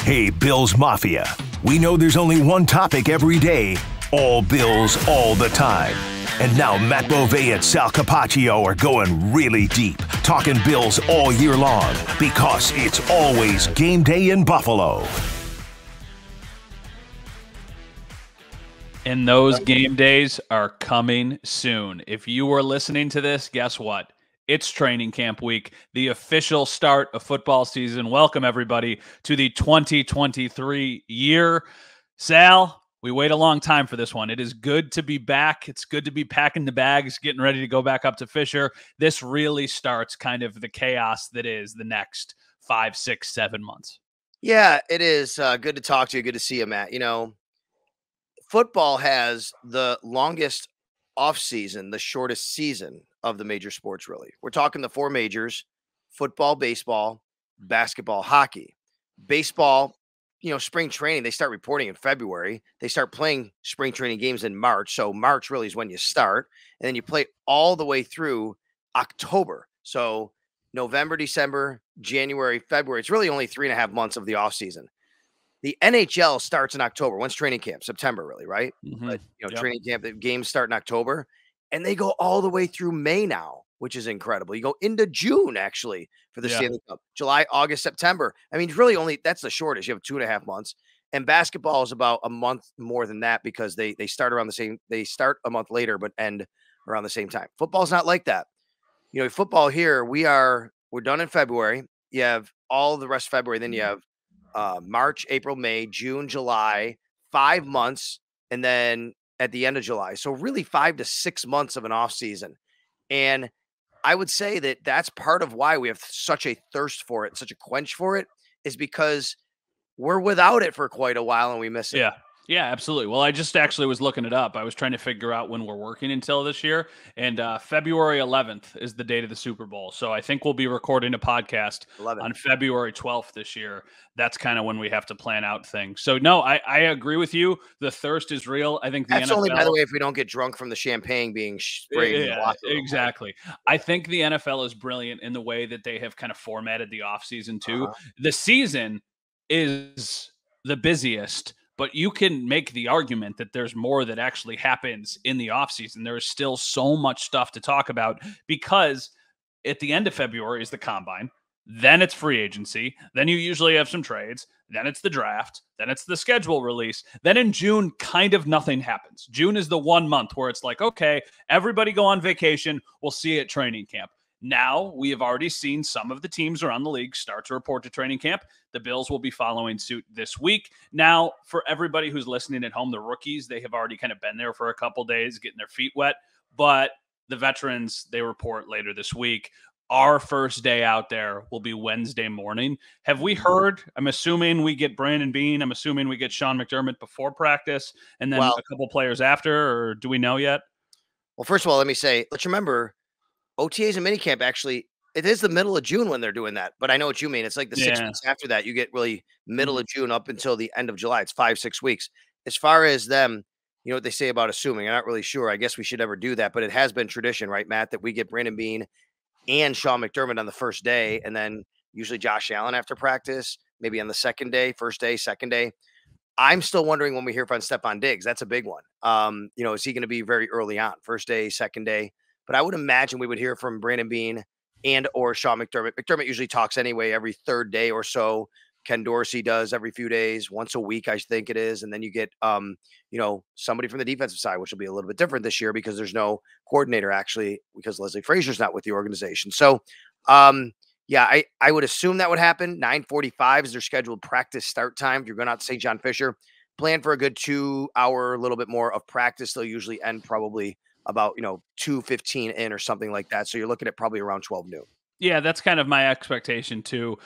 Hey, Bills Mafia. We know there's only one topic every day, all Bills all the time. And now Matt Bovee and Sal Capaccio are going really deep, talking Bills all year long, because it's always game day in Buffalo. And those game days are coming soon. If you are listening to this, guess what? It's training camp week, the official start of football season. Welcome, everybody, to the 2023 year. Sal, we wait a long time for this one. It is good to be back. It's good to be packing the bags, getting ready to go back up to Fisher. This really starts kind of the chaos that is the next 5, 6, 7 months. Yeah, it is good to talk to you. Good to see you, Matt. You know, football has the longest off season, the shortest season of the major sports, really. We're talking the four majors: football, baseball, basketball, hockey. Baseball, you know, spring training, they start reporting in February. They start playing spring training games in March. So March really is when you start. And then you play all the way through October. So November, December, January, February. It's really only 3.5 months of the off season. The NHL starts in October. When's training camp? September, really, right? But, you know, training camp, the games start in October, and they go all the way through May now, which is incredible. You go into June, actually, for the Stanley Cup. July, August, September. I mean, really only, that's the shortest. You have 2.5 months. And basketball is about a month more than that because they start around the same, they start a month later, but end around the same time. Football's not like that. You know, football here, we're done in February. You have all the rest of February, then you have March, April, May, June, July, 5 months, and then at the end of July. So really 5 to 6 months of an off season. And I would say that that's part of why we have such a thirst for it, such a quench for it, is because we're without it for quite a while and we miss it. Yeah, absolutely. Well, I just actually was looking it up. I was trying to figure out when we're working until this year, and February 11th is the date of the Super Bowl. So I think we'll be recording a podcast on February 12th this year. That's kind of when we have to plan out things. So no, I agree with you. The thirst is real. I think that's only, by the way, if we don't get drunk from the champagne being sprayed in the locker room. Exactly. I think the NFL is brilliant in the way that they have kind of formatted the offseason too. The season is the busiest, but you can make the argument that there's more that actually happens in the offseason. There is still so much stuff to talk about because at the end of February is the combine. Then it's free agency. Then you usually have some trades. Then it's the draft. Then it's the schedule release. Then in June, kind of nothing happens. June is the 1 month where it's like, okay, everybody go on vacation. We'll see you at training camp. Now, we have already seen some of the teams around the league start to report to training camp. The Bills will be following suit this week. Now, for everybody who's listening at home, the rookies, they have already kind of been there for a couple days, getting their feet wet. But the veterans, they report later this week. Our first day out there will be Wednesday morning. Have we heard? I'm assuming we get Brandon Beane. I'm assuming we get Sean McDermott before practice and then a couple players after, or do we know yet? Well, first of all, let me say, let's remember, OTAs and minicamp, actually, it is the middle of June when they're doing that. But I know what you mean. It's like the 6 weeks after that. You get really middle of June up until the end of July. It's 5, 6 weeks. As far as them, you know what they say about assuming. I'm not really sure. I guess we should never do that. But it has been tradition, right, Matt, that we get Brandon Beane and Sean McDermott on the first day. And then usually Josh Allen after practice, maybe on the second day, first day, second day. I'm still wondering when we hear from Stephon Diggs. That's a big one. You know, is he going to be very early on? First day, second day? But I would imagine we would hear from Brandon Beane and or Sean McDermott. McDermott usually talks anyway every third day or so. Ken Dorsey does every few days, once a week, I think it is. And then you get, you know, somebody from the defensive side, which will be a little bit different this year because there's no coordinator actually, because Leslie Frazier's not with the organization. So, yeah, I would assume that would happen. 9:45 is their scheduled practice start time. If you're going out to St. John Fisher, plan for a good 2 hour, a little bit more of practice. They'll usually end probably about, you know, 2:15 in or something like that. So you're looking at probably around 12 noon. Yeah, that's kind of my expectation too.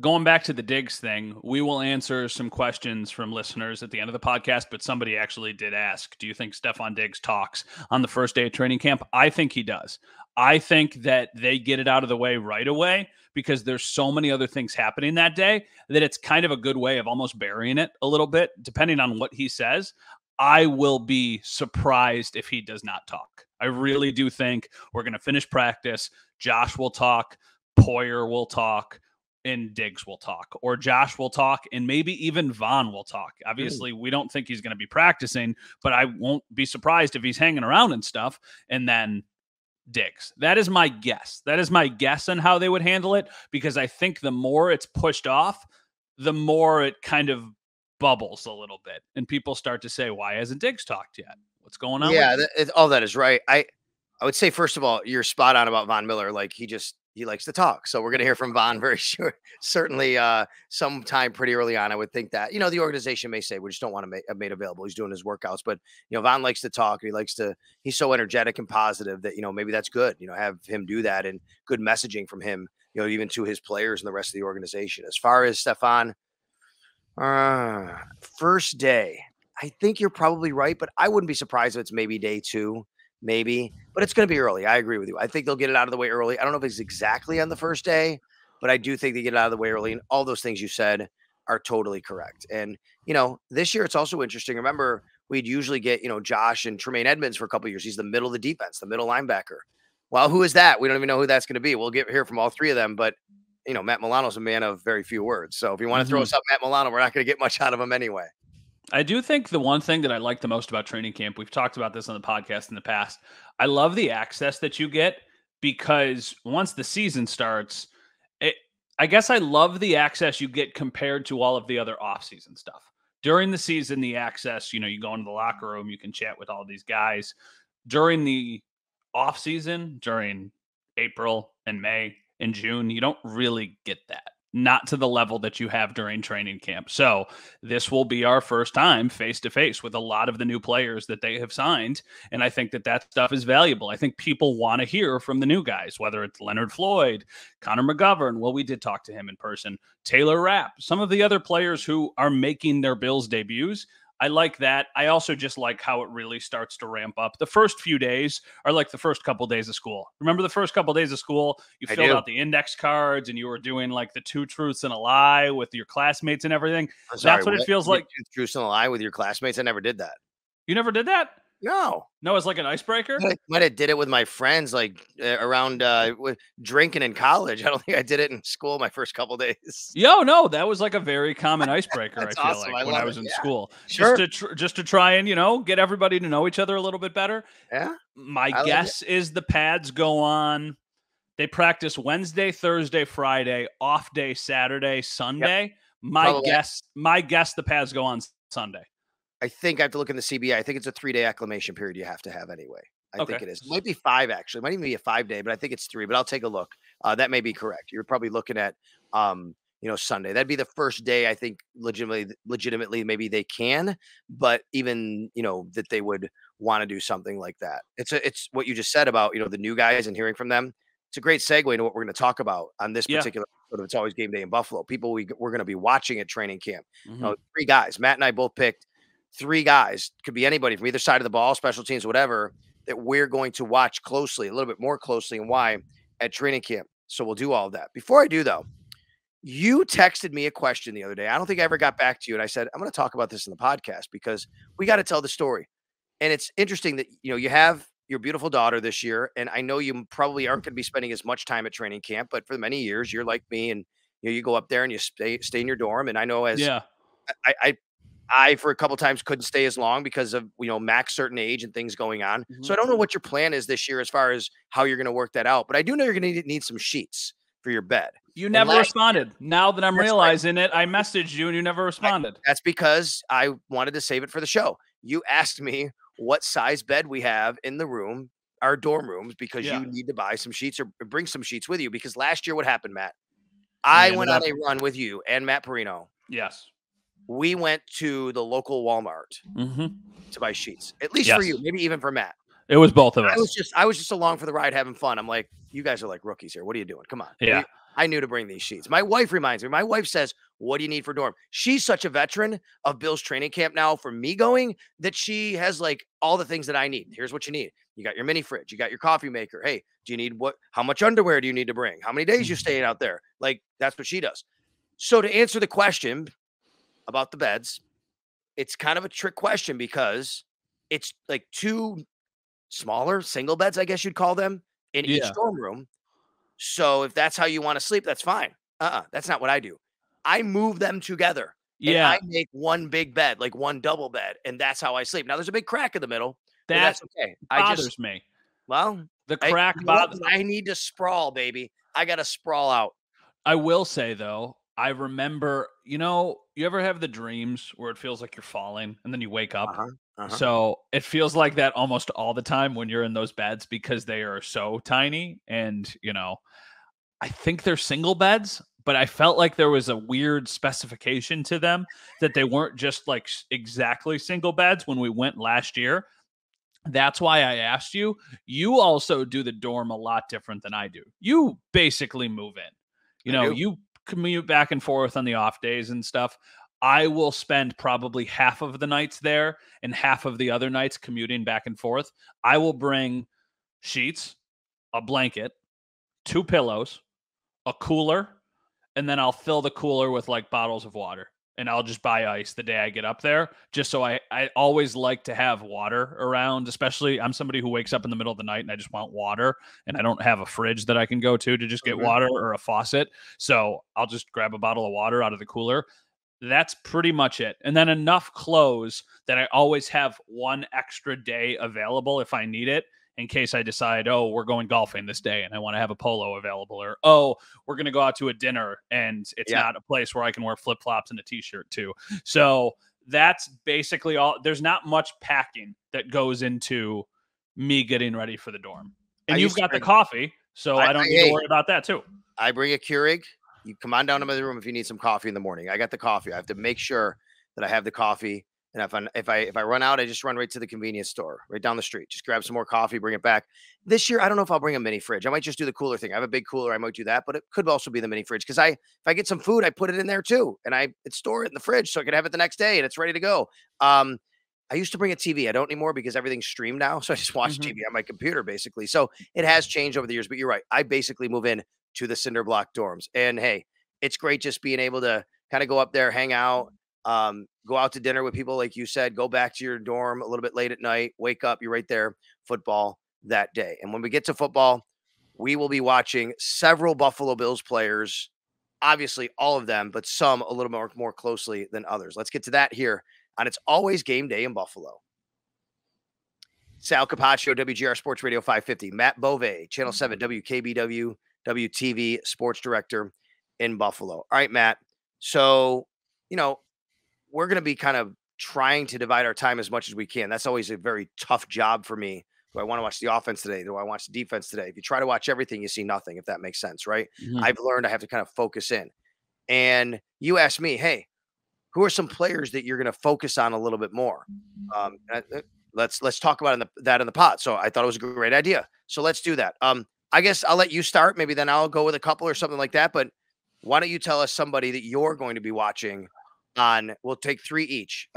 Going back to the Diggs thing, we will answer some questions from listeners at the end of the podcast, but somebody actually did ask, do you think Stephon Diggs talks on the first day of training camp? I think he does. I think that they get it out of the way right away because there's so many other things happening that day that it's kind of a good way of almost burying it a little bit, depending on what he says. I will be surprised if he does not talk. I really do think we're going to finish practice. Josh will talk. Poyer will talk. and Diggs will talk, or Josh will talk, and maybe even Von will talk. Obviously, we don't think he's going to be practicing, but I won't be surprised if he's hanging around and stuff. And then Diggs. That is my guess. That is my guess on how they would handle it, because I think the more it's pushed off, the more it kind of bubbles a little bit, and people start to say, "Why hasn't Diggs talked yet? What's going on?" Yeah, all that is right. I would say, first of all, you're spot on about Von Miller. Like, he likes to talk, so we're gonna hear from Von very sure, certainly, sometime pretty early on. I would think that the organization may say we just don't want to make made available. He's doing his workouts, but Von likes to talk. He's so energetic and positive that maybe that's good. Have him do that, and good messaging from him. Even to his players and the rest of the organization. As far as Stefan, first day, I think you're probably right, but I wouldn't be surprised if it's maybe day 2, maybe, but it's going to be early. I agree with you. I think they'll get it out of the way early. I don't know if it's exactly on the first day, but I do think they get it out of the way early. And all those things you said are totally correct. And, this year it's also interesting. Remember, we'd usually get, Josh and Tremaine Edmonds for a couple of years. He's the middle of the defense, the middle linebacker. Well, who is that? We don't even know who that's going to be. We'll hear from all three of them, but Matt Milano's a man of very few words. So if you want to throw us up Matt Milano, we're not going to get much out of him anyway. I do think the one thing that I like the most about training camp, we've talked about this on the podcast in the past, I love the access that you get, because once the season starts, I guess I love the access you get compared to all of the other off-season stuff. During the season, the access, you go into the locker room, you can chat with all these guys. During the off-season, during April and May and June, you don't really get that. Not to the level that you have during training camp. So this will be our first time face-to-face with a lot of the new players that they have signed. And I think that stuff is valuable. I think people want to hear from the new guys, whether it's Leonard Floyd, Connor McGovern. Well, we did talk to him in person. Taylor Rapp, some of the other players who are making their Bills debuts. I like that. I also just like how it really starts to ramp up. The first few days are like the first couple days of school. Remember the first couple days of school? You filled out the index cards and you were doing like the 2 truths and a lie with your classmates and everything. That's what it feels like. 2 truths and a lie with your classmates? I never did that. You never did that? No. No, it's like an icebreaker? I might have did it with my friends, like, around, with drinking in college. I don't think I did it in school my first couple days. No, that was like a very common icebreaker, I feel awesome. like, when I was in school. Sure. Just to try and, get everybody to know each other a little bit better. Yeah. My guess is the pads go on. They practice Wednesday, Thursday, Friday, off day Saturday, Sunday. Yep. My guess the pads go on Sunday. I think I have to look in the CBA. I think it's a 3-day acclimation period you have to have anyway. I think it is. It might be 5, actually. It might even be a 5-day, but I think it's 3. But I'll take a look. That may be correct. You're probably looking at, Sunday. That'd be the first day. I think legitimately, maybe they can, but even that they would want to do something like that. It's what you just said about the new guys and hearing from them. It's a great segue into what we're going to talk about on this particular episode of It's Always Game Day in Buffalo. People we're going to be watching at training camp. 3 guys. Matt and I both picked 3 guys, could be anybody from either side of the ball, special teams, whatever, that we're going to watch closely, a little bit more closely, and why at training camp. So we'll do all of that. Before I do, though, you texted me a question the other day. I don't think I ever got back to you. And I said, I'm going to talk about this in the podcast because we got to tell the story. And it's interesting that, you have your beautiful daughter this year. And I know you probably aren't going to be spending as much time at training camp, but for many years, you're like me and you go up there and you stay in your dorm. And I know I for a couple times couldn't stay as long because of Mac's certain age and things going on. So I don't know what your plan is this year as far as how you're going to work that out. But I do know you're going to need some sheets for your bed. You never responded. Now that I'm realizing it, I messaged you and you never responded. That's because I wanted to save it for the show. You asked me what size bed we have in the room, our dorm rooms, because you need to buy some sheets or bring some sheets with you. Because last year, what happened, Matt? I went on a run with you and Matt Perino. Yes. We went to the local Walmart to buy sheets, at least for you, maybe even for Matt. It was both of us. I was just along for the ride, having fun. I'm like, you guys are like rookies here. What are you doing? Come on. Yeah. I knew to bring these sheets. My wife reminds me. My wife says, what do you need for dorm? She's such a veteran of Bill's training camp now for me going that she has like all the things that I need. Here's what you need. You got your mini fridge. You got your coffee maker. Hey, do you need how much underwear do you need to bring? How many days you staying out there? Like, that's what she does. So to answer the question about the beds, it's kind of a trick question because it's like 2 smaller single beds, I guess you'd call them, in each dorm room. So if that's how you want to sleep, that's fine. That's not what I do. I move them together. And Yeah, I make one big bed, like one double bed, and that's how I sleep. Now there's a big crack in the middle, but that that's okay. bothers me. Well, The crack you know what? bothers. I need to sprawl, baby. I gotta sprawl out. I will say though, I remember, you ever have the dreams where it feels like you're falling and then you wake up? Uh-huh. Uh-huh. So it feels like that almost all the time when you're in those beds because they are so tiny. And, I think they're single beds, but I felt like there was a weird specification to them that they weren't just like exactly single beds when we went last year. That's why I asked you. You also do the dorm a lot different than I do. You basically move in. I do. You commute back and forth on the off days and stuff. I will spend probably half of the nights there and half of the other nights commuting back and forth. I will bring sheets, a blanket, 2 pillows, a cooler, and then I'll fill the cooler with like bottles of water. And I'll just buy ice the day I get up there, just so I always like to have water around, especially I'm somebody who wakes up in the middle of the night and I just want water and I don't have a fridge that I can go to just get water or a faucet. So I'll just grab a bottle of water out of the cooler. That's pretty much it. And then enough clothes that I always have one extra day available if I need it, in case I decide, oh, we're going golfing this day and I want to have a polo available, or, oh, we're going to go out to a dinner and it's not a place where I can wear flip-flops and a t-shirt too. So that's basically all. There's not much packing that goes into me getting ready for the dorm. And you've got the coffee, so I don't need to worry about that too. I bring a Keurig. You come on down to my room if you need some coffee in the morning. I got the coffee. I have to make sure that I have the coffee. And if I run out, I just run right to the convenience store right down the street. Just grab some more coffee, bring it back. This year, I don't know if I'll bring a mini fridge. I might just do the cooler thing. I have a big cooler. I might do that, but it could also be the mini fridge because if I get some food, I put it in there too, and I store it in the fridge so I can have it the next day and it's ready to go. I used to bring a TV. I don't anymore because everything's streamed now, so I just watch TV on my computer basically. So it has changed over the years, but you're right. I basically move in to the cinder block dorms, and hey, it's great just being able to kind of go up there, hang out. Go out to dinner with people, like you said, go back to your dorm a little bit late at night, wake up, you're right there, football that day. And when we get to football, we will be watching several Buffalo Bills players, obviously all of them, but some a little more closely than others. Let's get to that here on It's Always Game Day in Buffalo. Sal Capaccio, WGR Sports Radio 550, Matt Bove, Channel 7, WKBW, WTV Sports Director in Buffalo. All right, Matt. So, we're going to be kind of trying to divide our time as much as we can. That's always a very tough job for me. Do I want to watch the offense today? Do I watch the defense today? If you try to watch everything, you see nothing, if that makes sense, right? I've learned I have to kind of focus in. And you asked me, hey, who are some players that you're going to focus on a little bit more? Let's talk about that in the pod. So I thought it was a great idea. So let's do that. I guess I'll let you start. Maybe then I'll go with a couple or something like that. But why don't you tell us somebody that you're going to be watching on? We'll take 3 each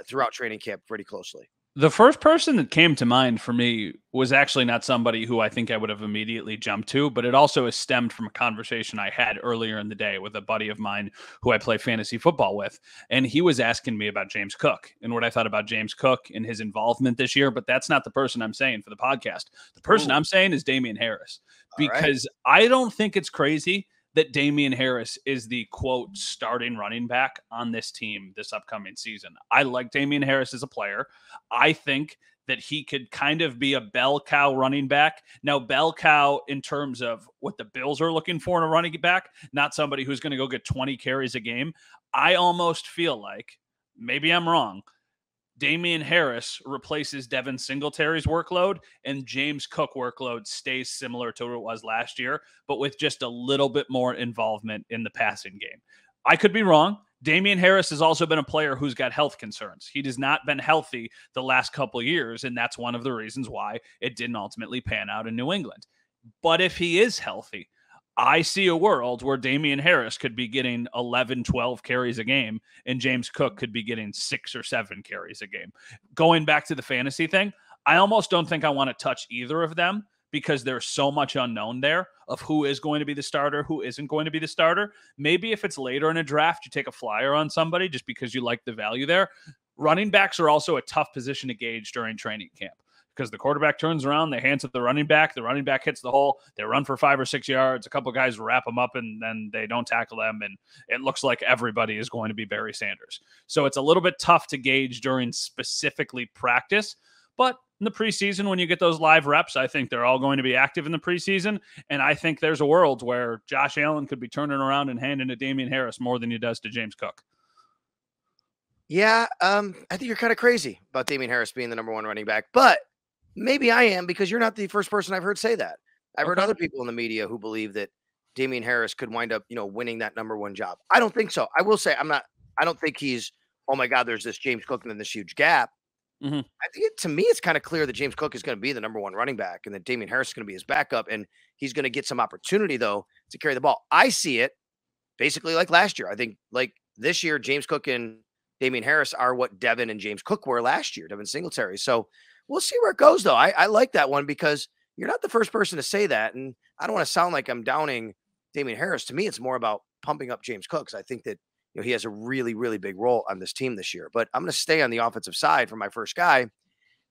throughout training camp pretty closely. The first person that came to mind for me was actually not somebody who I think I would have immediately jumped to, but it also is stemmed from a conversation I had earlier in the day with a buddy of mine who I play fantasy football with. And he was asking me about James Cook and what I thought about James Cook and his involvement this year. But that's not the person I'm saying for the podcast. The person I'm saying is Damian Harris, because I don't think it's crazy that Damian Harris is the quote starting running back on this team this upcoming season. I like Damian Harris as a player. I think that he could kind of be a bell cow running back. Now, bell cow in terms of what the Bills are looking for in a running back, not somebody who's going to go get 20 carries a game. I almost feel like, maybe I'm wrong, Damian Harris replaces Devin Singletary's workload, and James Cook workload stays similar to what it was last year, but with just a little bit more involvement in the passing game. I could be wrong. Damian Harris has also been a player who's got health concerns. He has not been healthy the last couple of years, and that's one of the reasons why it didn't ultimately pan out in New England. But if he is healthy, I see a world where Damian Harris could be getting 11, 12 carries a game, and James Cook could be getting 6 or 7 carries a game. Going back to the fantasy thing, I almost don't think I want to touch either of them because there's so much unknown there of who is going to be the starter, who isn't going to be the starter. Maybe if it's later in a draft, you take a flyer on somebody just because you like the value there. Running backs are also a tough position to gauge during training camp, because the quarterback turns around, they hand to the running back hits the hole, they run for 5 or 6 yards, a couple guys wrap them up, and then they don't tackle them, and it looks like everybody is going to be Barry Sanders. So it's a little bit tough to gauge during specifically practice, but in the preseason, when you get those live reps, I think they're all going to be active in the preseason, and I think there's a world where Josh Allen could be turning around and handing to Damian Harris more than he does to James Cook. Yeah, I think you're kind of crazy about Damian Harris being the number 1 running back, but maybe I am, because you're not the first person I've heard say that. I've heard other people in the media who believe that Damian Harris could wind up, winning that number 1 job. I don't think so. I will say I don't think he's, oh my God, there's this James Cook and then this huge gap. Mm-hmm. I think to me, it's kind of clear that James Cook is going to be the number 1 running back and that Damian Harris is going to be his backup, and he's going to get some opportunity, though, to carry the ball. I see it basically like last year. I think like this year, James Cook and Damian Harris are what Devin and James Cook were last year, Devin Singletary. So we'll see where it goes, though. I like that one because you're not the first person to say that, and I don't want to sound like I'm downing Damian Harris. To me, it's more about pumping up James Cook, because I think that he has a really, really big role on this team this year. But I'm going to stay on the offensive side for my first guy.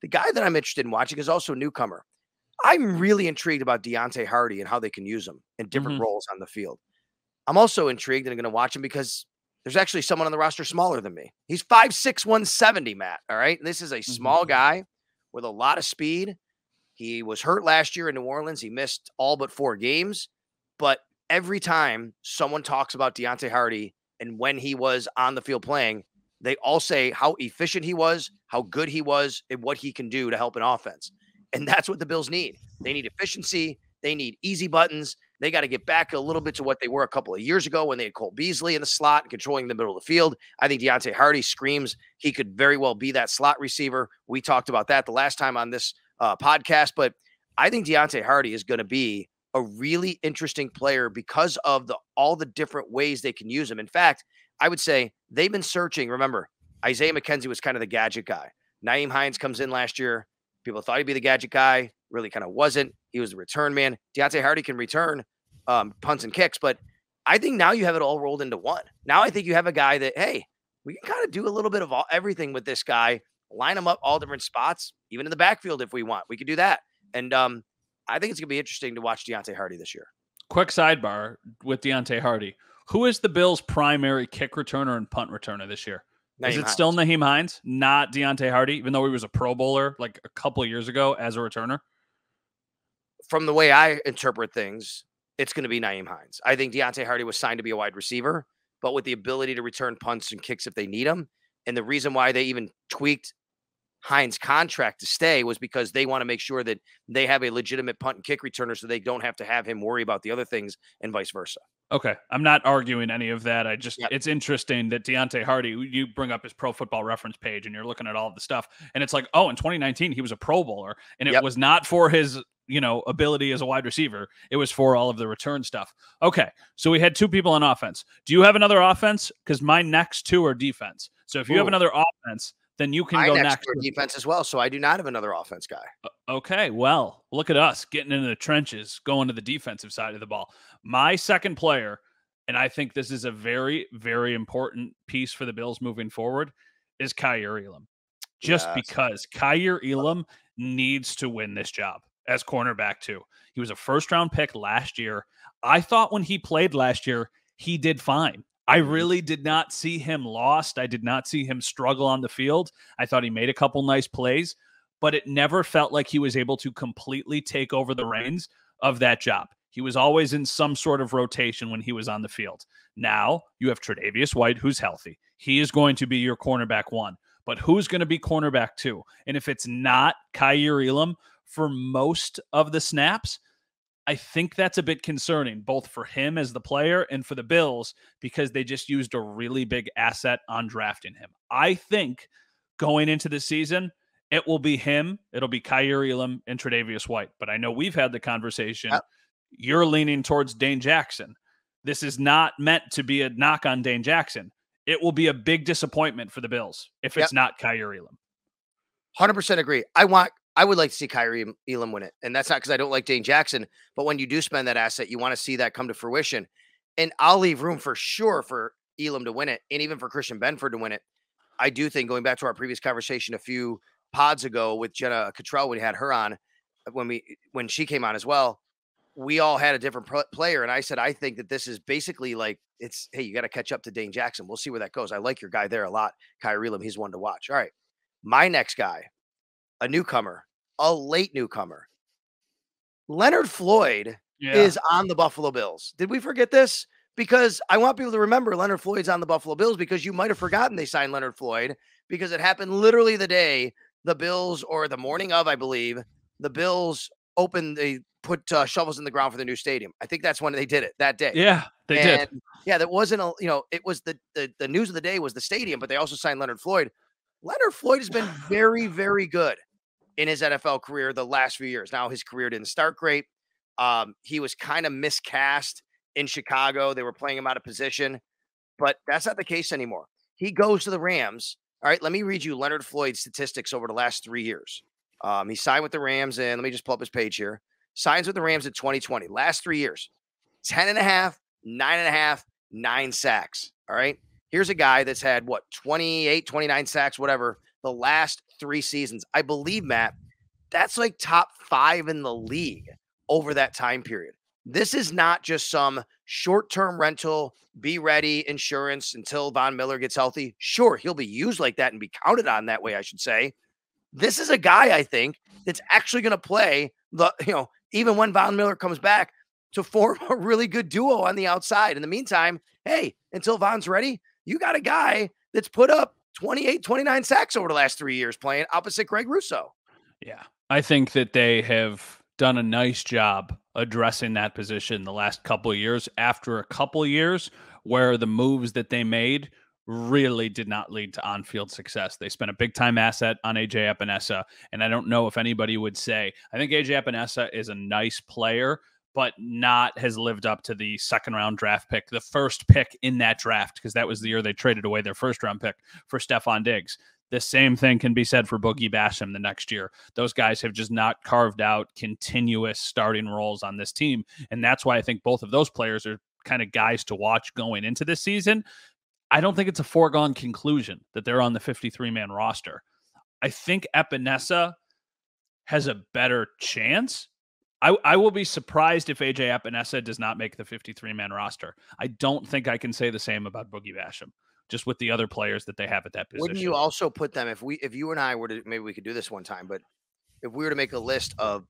The guy that I'm interested in watching is also a newcomer. I'm really intrigued about Deontay Hardy and how they can use him in different roles on the field. I'm also intrigued and I'm going to watch him because there's actually someone on the roster smaller than me. He's 5'6", 170, Matt. All right. And this is a small guy with a lot of speed. He was hurt last year in New Orleans. He missed all but 4 games. But every time someone talks about Deontay Hardy and when he was on the field playing, they all say how efficient he was, how good he was, and what he can do to help an offense. And that's what the Bills need. They need efficiency. They need easy buttons. They got to get back a little bit to what they were a couple of years ago when they had Cole Beasley in the slot and controlling the middle of the field. I think Deontay Hardy screams he could very well be that slot receiver. We talked about that the last time on this podcast, but I think Deontay Hardy is going to be a really interesting player because of all the different ways they can use him. In fact, I would say they've been searching. Remember, Isaiah McKenzie was kind of the gadget guy. Nyheim Hines comes in last year. People thought he'd be the gadget guy. Really kind of wasn't. He was the return man. Deontay Hardy can return punts and kicks, but I think now you have it all rolled into one. Now I think you have a guy that, hey, we can kind of do a little bit of everything with this guy, line him up all different spots, even in the backfield if we want. We could do that. And I think it's going to be interesting to watch Deontay Hardy this year. Quick sidebar with Deontay Hardy. Who is the Bills' primary kick returner and punt returner this year? Is it still Nyheim Hines, not Deontay Hardy, even though he was a Pro Bowler like a couple of years ago as a returner? From the way I interpret things, it's going to be Nyheim Hines. I think Deontay Hardy was signed to be a wide receiver, but with the ability to return punts and kicks if they need them. And the reason why they even tweaked Hines' contract to stay was because they want to make sure that they have a legitimate punt and kick returner so they don't have to have him worry about the other things and vice versa. Okay. I'm not arguing any of that. It's interesting that Deontay Hardy, you bring up his Pro Football Reference page and you're looking at all of the stuff and it's like, oh, in 2019, he was a Pro Bowler and it was not for his, ability as a wide receiver. It was for all of the return stuff. Okay. So we had 2 people on offense. Do you have another offense? Because my next 2 are defense. So if you have another offense, then you can go next for defense as well. So I do not have another offense guy. Okay. Well, look at us getting into the trenches, going to the defensive side of the ball. My second player, and I think this is a very, very important piece for the Bills moving forward, is Kaiir Elam. Just because Kaiir Elam needs to win this job as cornerback too. He was a first-round pick last year. I thought when he played last year, he did fine. I really did not see him lost. I did not see him struggle on the field. I thought he made a couple nice plays, but it never felt like he was able to completely take over the reins of that job. He was always in some sort of rotation when he was on the field. Now you have Tre'Davious White, who's healthy. He is going to be your cornerback 1, but who's going to be cornerback 2? And if it's not Kaiir Elam for most of the snaps, I think that's a bit concerning, both for him as the player and for the Bills, because they just used a really big asset on drafting him. I think going into the season, it will be him. It'll be Kaiir Elam and Tre'Davious White. But I know we've had the conversation. Yep. You're leaning towards Dane Jackson. This is not meant to be a knock on Dane Jackson. It will be a big disappointment for the Bills if it's not Kaiir Elam. 100% agree. I would like to see Kaiir Elam win it. And that's not because I don't like Dane Jackson, but when you do spend that asset, you want to see that come to fruition. And I'll leave room for sure for Elam to win it and even for Christian Benford to win it. I do think, going back to our previous conversation a few pods ago with Jenna Cottrell, we had her on when she came on as well. We all had a different player, and I said I think that this is basically like it's hey, you got to catch up to Dane Jackson. We'll see where that goes. I like your guy there a lot, Kyrie Elam. He's one to watch. All right, my next guy, a newcomer, a late newcomer, Leonard Floyd is on the Buffalo Bills. Did we forget this? Because I want people to remember Leonard Floyd's on the Buffalo Bills because you might have forgotten they signed Leonard Floyd because it happened literally the day the Bills, or the morning of, I believe, the Bills they put shovels in the ground for the new stadium. I think that's when they did it that day. Yeah, they did. Yeah, that wasn't it was the news of the day was the stadium, but they also signed Leonard Floyd. Leonard Floyd has been very, very good in his NFL career the last few years. Now his career didn't start great. He was kind of miscast in Chicago. They were playing him out of position, but that's not the case anymore. He goes to the Rams. All right, let me read you Leonard Floyd's statistics over the last 3 years. He signed with the Rams, and let me just pull up his page here. Signs with the Rams in 2020. Last 3 years, 10.5, 9.5, 9 sacks. All right. Here's a guy that's had 28, 29 sacks, whatever, the last 3 seasons. I believe, Matt, that's like top 5 in the league over that time period. This is not just some short-term rental, be ready insurance until Von Miller gets healthy. Sure, he'll be used like that and be counted on that way, I should say. This is a guy, I think, that's actually going to play even when Von Miller comes back, to form a really good duo on the outside. In the meantime, hey, until Von's ready, you got a guy that's put up 28, 29 sacks over the last 3 years playing opposite Greg Rousseau. Yeah, I think that they have done a nice job addressing that position the last couple of years after a couple of years where the moves that they made really did not lead to on-field success. They spent a big-time asset on AJ Epinesa, and I don't know if anybody would say, I think AJ Epinesa is a nice player, but has lived up to the second-round draft pick, the first pick in that draft, because that was the year they traded away their first-round pick for Stephon Diggs. The same thing can be said for Boogie Basham the next year. Those guys have just not carved out continuous starting roles on this team, and that's why I think both of those players are kind of guys to watch going into this season. I don't think it's a foregone conclusion that they're on the 53-man roster. I think Epinesa has a better chance. I will be surprised if AJ Epinesa does not make the 53-man roster. I don't think I can say the same about Boogie Basham, just with the other players that they have at that position. Wouldn't you also put them, if you and I were to, maybe we could do this one time, but if we were to make a list of,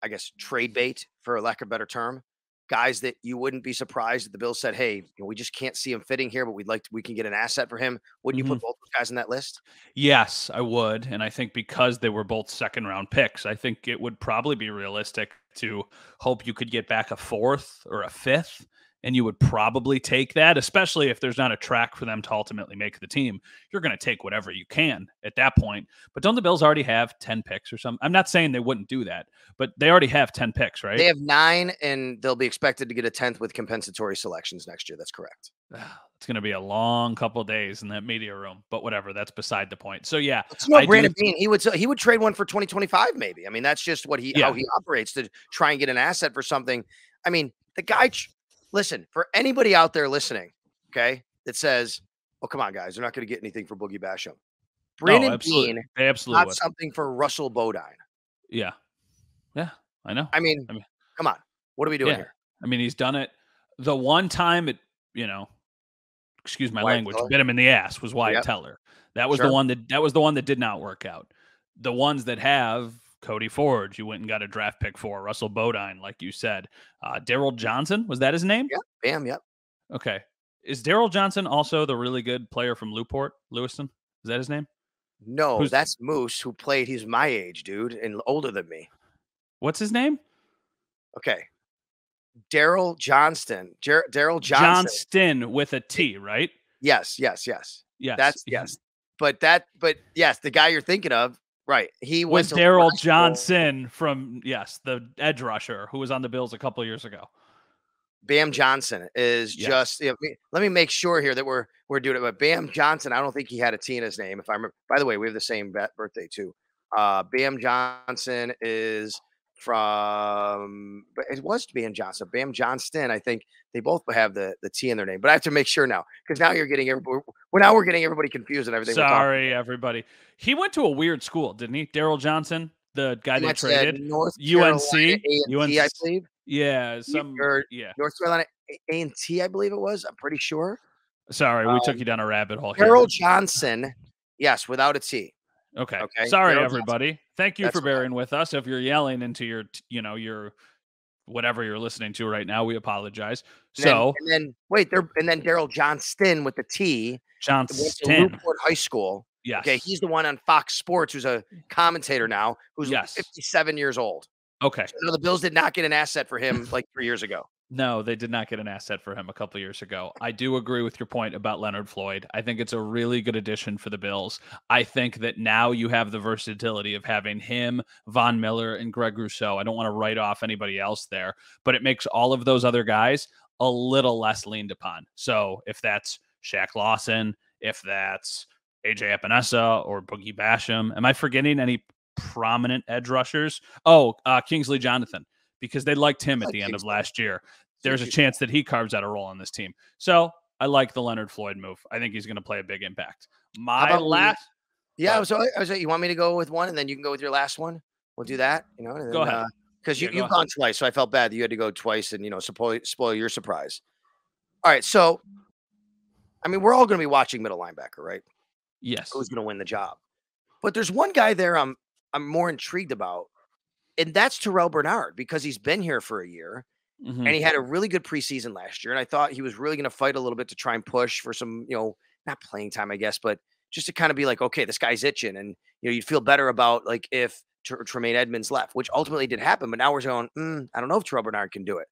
I guess, trade bait, for lack of a better term, guys that you wouldn't be surprised if the Bills said, hey, we just can't see him fitting here, but we can get an asset for him. Wouldn't you put both those guys in that list? Yes, I would. And I think because they were both second-round picks, I think it would probably be realistic to hope you could get back a 4th or a 5th, and you would probably take that, especially if there's not a track for them to ultimately make the team. You're going to take whatever you can at that point. But don't the Bills already have 10 picks or something? I'm not saying they wouldn't do that, but they already have 10 picks, right? They have 9, and they'll be expected to get a 10th with compensatory selections next year. That's correct. It's going to be a long couple of days in that media room, but whatever. That's beside the point. So yeah, Brandon Beane. He would trade one for 2025, maybe. I mean, that's just how he operates, to try and get an asset for something. I mean, the guy. Listen, for anybody out there listening, okay, that says, "Oh, come on, guys, they're not going to get anything for Boogie Basham." Brandon Beane got something for Russell Bodine. Yeah, I know. I mean, come on, what are we doing here? I mean, he's done it. The one time excuse my language, bit him in the ass was Wyatt Teller. That was the one that did not work out. The ones that have, Cody Ford, you went and got a draft pick for. Russell Bodine, like you said. Daryl Johnson, was that his name? Yeah, Bam, yep. Okay. Is Daryl Johnson also the really good player from Lewiston? Is that his name? No, that's Moose, who played. He's my age, dude, and older than me. What's his name? Okay. Daryl Johnston. Daryl Johnson. Johnston with a T, right? Yes. That's yes. But yes, the guy you're thinking of, right? He was Daryl Johnson from the edge rusher who was on the Bills a couple of years ago. Bam Johnson is just. Let me make sure here that we're doing it. But Bam Johnson, I don't think he had a T in his name. If I remember. By the way, we have the same birthday too. Bam Johnson is but it was Bam Johnson. Bam Johnston. I think they both have the T in their name, but I have to make sure now because now you're getting everybody. Well, now we're getting everybody confused and everything. Sorry, everybody. He went to a weird school, didn't he? Daryl Johnson, the guy they traded. North UNC, A&T, I believe. Yeah, North Carolina A&T, I believe it was. I'm pretty sure. Sorry, we took you down a rabbit hole here. Daryl Johnson, yes, without a T. Okay. Sorry, Daryl everybody. Johnson. Thank you for bearing with us. If you're yelling into your whatever you're listening to right now, we apologize. And then Daryl Johnston with the T. Johnston. Went to Newport High School. Yes. Okay, he's the one on Fox Sports who's a commentator now, who's 57 years old. Okay. So, no, the Bills did not get an asset for him like 3 years ago. No, they did not get an asset for him a couple years ago. I do agree with your point about Leonard Floyd. I think it's a really good addition for the Bills. I think that now you have the versatility of having him, Von Miller, and Greg Rousseau. I don't want to write off anybody else there, but it makes all of those other guys a little less leaned upon. So if that's Shaq Lawson, if that's AJ Epinesa or Boogie Basham, am I forgetting any prominent edge rushers? Kingsley Jonathan, because they liked him at the end of last year. There's a chance that he carves out a role on this team. So I like the Leonard Floyd move. I think he's going to play a big impact. I was you want me to go with one and then you can go with your last one? We'll do that. Go ahead. Because you've gone twice, so I felt bad that you had to go twice and spoil your surprise. All right, so I mean, we're all going to be watching middle linebacker, right? Yes. Who's going to win the job? But there's one guy there I'm more intrigued about, and that's Terrell Bernard, because he's been here for a year. Mm-hmm. And he had a really good preseason last year. And I thought he was really going to fight a little bit to try and push for some, not playing time, I guess, but just to kind of be like, okay, this guy's itching. And, you'd feel better about like if Tremaine Edmonds left, which ultimately did happen. But now we're going, I don't know if Terrell Bernard can do it.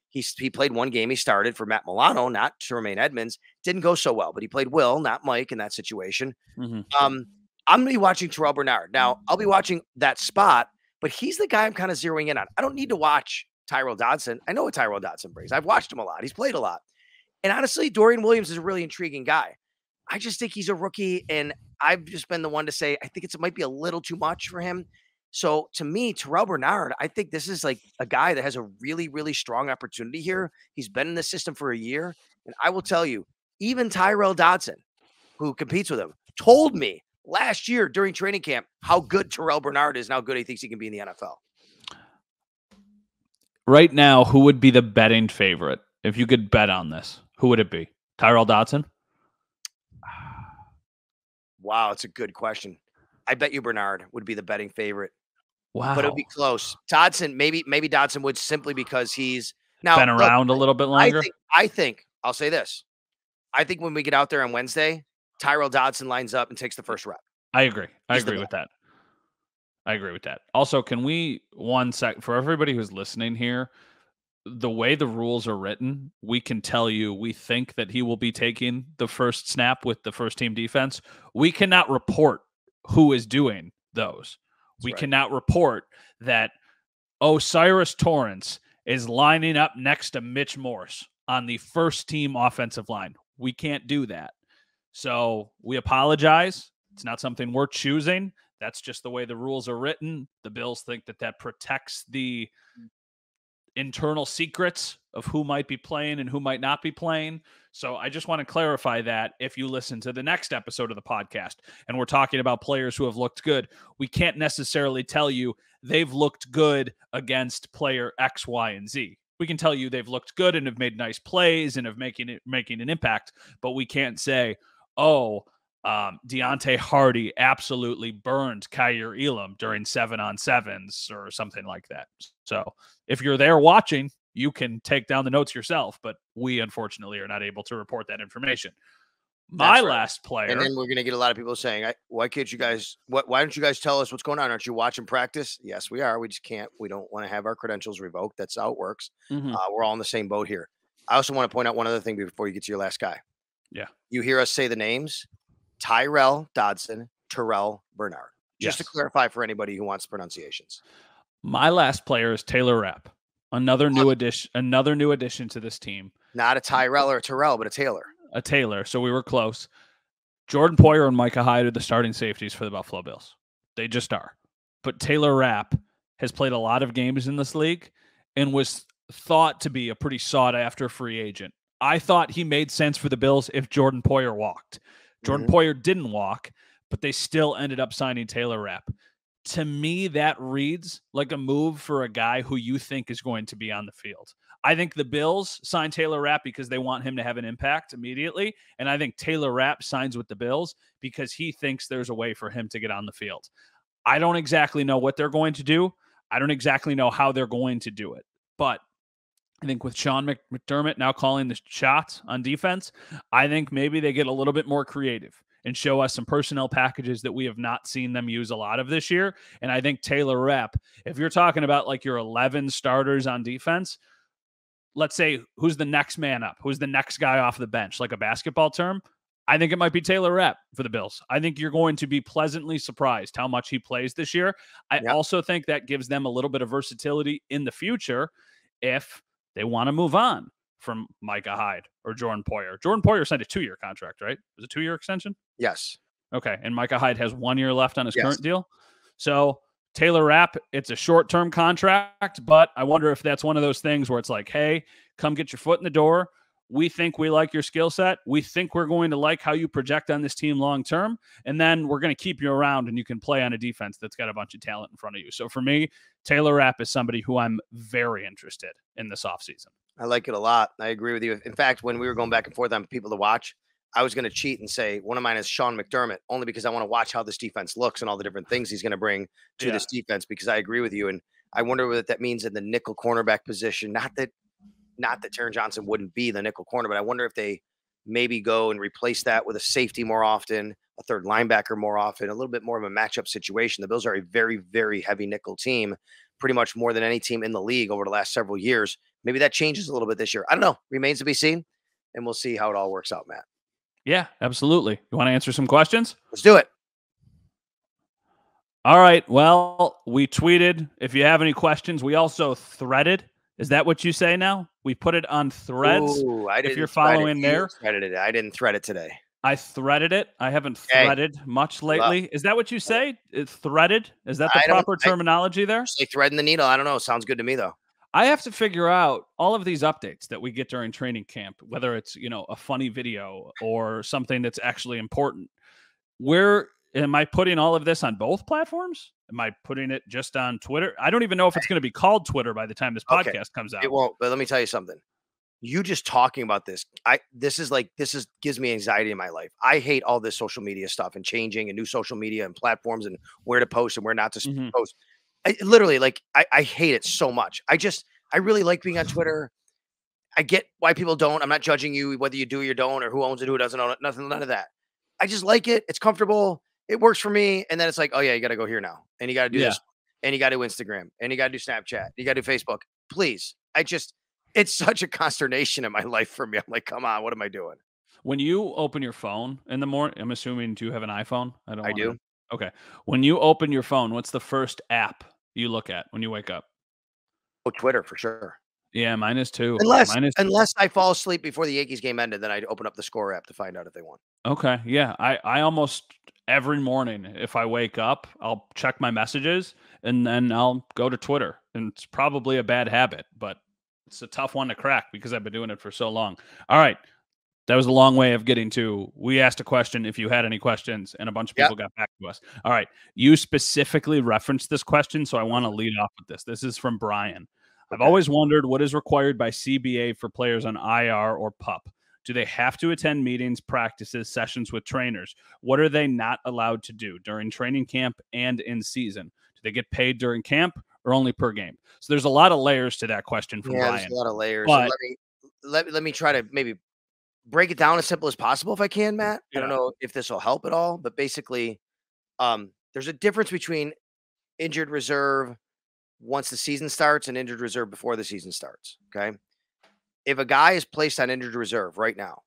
He played one game. He started for Matt Milano, not Tremaine Edmonds. Didn't go so well, but he played Will, not Mike in that situation. Mm-hmm. I'm going to be watching Terrell Bernard. Now, I'll be watching that spot, but he's the guy I'm kind of zeroing in on. I don't need to watch Tyrell Dodson. I know what Tyrell Dodson brings. I've watched him a lot. He's played a lot. And honestly, Dorian Williams is a really intriguing guy. I just think he's a rookie, and I've just been the one to say I think it might be a little too much for him. So to me, Terrell Bernard, I think this is like a guy that has a really, really strong opportunity here. He's been in the system for a year. And I will tell you, even Tyrell Dodson, who competes with him, told me last year during training camp how good Terrell Bernard is and how good he thinks he can be in the NFL. Right now, who would be the betting favorite? If you could bet on this, who would it be? Tyrell Dodson? Wow, it's a good question. I bet you Bernard would be the betting favorite. Wow. But it would be close. Dodson, maybe Dodson would, simply because he's now been around a little bit longer. I think I'll say this. I think when we get out there on Wednesday, Tyrell Dodson lines up and takes the first rep. I agree. I agree with that. Also, can we for everybody who's listening here, the way the rules are written, we can tell you we think that he will be taking the first snap with the first team defense. We cannot report who is doing those. We cannot report that Osiris Torrance is lining up next to Mitch Morse on the first team offensive line. We can't do that. So we apologize. It's not something we're choosing. That's just the way the rules are written. The Bills think that protects the internal secrets of who might be playing and who might not be playing. So I just want to clarify that if you listen to the next episode of the podcast and we're talking about players who have looked good, we can't necessarily tell you they've looked good against player X, Y, and Z. We can tell you they've looked good and have made nice plays and have making an impact, but we can't say, Deontay Hardy absolutely burned Kyer Elam during 7-on-7s or something like that. So if you're there watching, you can take down the notes yourself, but we unfortunately are not able to report that information. My last player. And then we're going to get a lot of people saying, why don't you guys tell us what's going on? Aren't you watching practice? Yes, we are. We just can't. We don't want to have our credentials revoked. That's how it works. Mm-hmm. We're all in the same boat here. I also want to point out one other thing before you get to your last guy. Yeah. You hear us say the names, Tyrell Dodson, Terrell Bernard. Just to clarify for anybody who wants pronunciations. My last player is Taylor Rapp. Another new addition to this team. Not a Tyrell or a Terrell, but a Taylor. A Taylor. So we were close. Jordan Poyer and Micah Hyde are the starting safeties for the Buffalo Bills. They just are. But Taylor Rapp has played a lot of games in this league and was thought to be a pretty sought-after free agent. I thought he made sense for the Bills if Jordan Poyer walked. Jordan Poyer didn't walk, but they still ended up signing Taylor Rapp. To me, that reads like a move for a guy who you think is going to be on the field. I think the Bills signed Taylor Rapp because they want him to have an impact immediately. And I think Taylor Rapp signs with the Bills because he thinks there's a way for him to get on the field. I don't exactly know what they're going to do. I don't exactly know how they're going to do it. But I think with Sean McDermott now calling the shots on defense, I think maybe they get a little bit more creative and show us some personnel packages that we have not seen them use a lot of this year. And I think Taylor Rapp, if you're talking about like your 11 starters on defense, let's say who's the next man up, who's the next guy off the bench, like a basketball term, I think it might be Taylor Rapp for the Bills. I think you're going to be pleasantly surprised how much he plays this year. I also think that gives them a little bit of versatility in the future if they want to move on from Micah Hyde or Jordan Poyer. Jordan Poyer signed a 2-year contract, right? It was a 2-year extension? Yes. Okay. And Micah Hyde has 1 year left on his current deal. So Taylor Rapp, it's a short-term contract, but I wonder if that's one of those things where it's like, hey, come get your foot in the door. We think we like your skill set. We think we're going to like how you project on this team long-term. And then we're going to keep you around and you can play on a defense that's got a bunch of talent in front of you. So for me, Taylor Rapp is somebody who I'm very interested in this offseason. I like it a lot. I agree with you. In fact, when we were going back and forth on people to watch, I was going to cheat and say one of mine is Sean McDermott, only because I want to watch how this defense looks and all the different things he's going to bring to this defense, because I agree with you. And I wonder what that means in the nickel cornerback position. Not that Taron Johnson wouldn't be the nickel corner, but I wonder if they maybe go and replace that with a safety more often, a third linebacker more often, a little bit more of a matchup situation. The Bills are a very, very heavy nickel team, pretty much more than any team in the league over the last several years. Maybe that changes a little bit this year. I don't know. Remains to be seen. And we'll see how it all works out, Matt. Yeah, absolutely. You want to answer some questions? Let's do it. All right. Well, we tweeted. If you have any questions, we also threaded. Is that what you say now? We put it on Threads. Ooh, if you're following there. I didn't thread it today. I threaded it. I haven't threaded much lately. Is that what you say? It's threaded? Is that the proper terminology there? Say threading the needle. I don't know. Sounds good to me, though. I have to figure out all of these updates that we get during training camp, whether it's, a funny video or something that's actually important. Where am I putting all of this on both platforms? Am I putting it just on Twitter? I don't even know if it's going to be called Twitter by the time this podcast comes out. It won't, but let me tell you something. You just talking about this, this gives me anxiety in my life. I hate all this social media stuff and changing and new social media and platforms and where to post and where not to post. I hate it so much. I really like being on Twitter. I get why people don't. I'm not judging you, whether you do or you don't, or who owns it, who doesn't own it. None of that. I just like it. It's comfortable. It works for me. And then it's like, oh yeah, you got to go here now. And you got to do this. And you got to do Instagram. And you got to do Snapchat. You got to do Facebook. Please. It's such a consternation in my life for me. I'm like, come on, what am I doing? When you open your phone in the morning, I'm assuming, do you have an iPhone? I do. Okay. When you open your phone, what's the first app you look at when you wake up? Oh, Twitter for sure. Yeah, mine is too. Unless I fall asleep before the Yankees game ended, then I'd open up the Score app to find out if they won. Okay. Yeah. I almost every morning, if I wake up, I'll check my messages and then I'll go to Twitter. And it's probably a bad habit, but it's a tough one to crack because I've been doing it for so long. All right. That was a long way of getting to, we asked a question if you had any questions, and a bunch of people got back to us. All right. You specifically referenced this question, so I want to lead off with this. This is from Brian. I've always wondered what is required by CBA for players on IR or PUP. Do they have to attend meetings, practices, sessions with trainers? What are they not allowed to do during training camp and in season? Do they get paid during camp or only per game? So there's a lot of layers to that question from Brian. There's a lot of layers. But, let me try to maybe break it down as simple as possible if I can, Matt. I don't know if this will help at all, but basically there's a difference between injured reserve once the season starts and injured reserve before the season starts. Okay. If a guy is placed on injured reserve right now,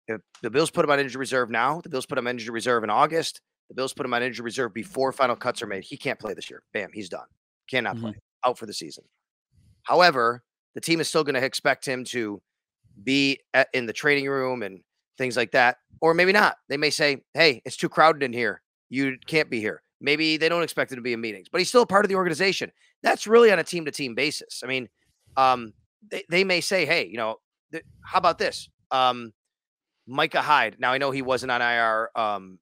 if the Bills put him on injured reserve now, the Bills put him on injured reserve in August, the Bills put him on injured reserve before final cuts are made, he can't play this year. Bam, he's done. Cannot play. Out for the season. However, the team is still going to expect him to be in the training room and things like that. Or maybe not. They may say, hey, it's too crowded in here. You can't be here. Maybe they don't expect him to be in meetings, but he's still a part of the organization. That's really on a team-to-team basis. I mean, they may say, hey, how about this? Micah Hyde. Now I know he wasn't on IR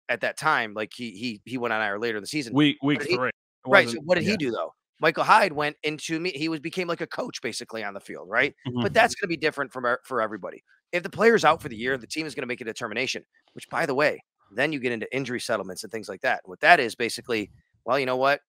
at that time. Like he went on IR later in the season. Week 3. Right. So what did he do though? Michael Hyde went into me. He became like a coach basically on the field, right? But that's going to be different for everybody. If the player's out for the year, the team is going to make a determination. Which, by the way, then you get into injury settlements and things like that. What that is basically, well, you know what?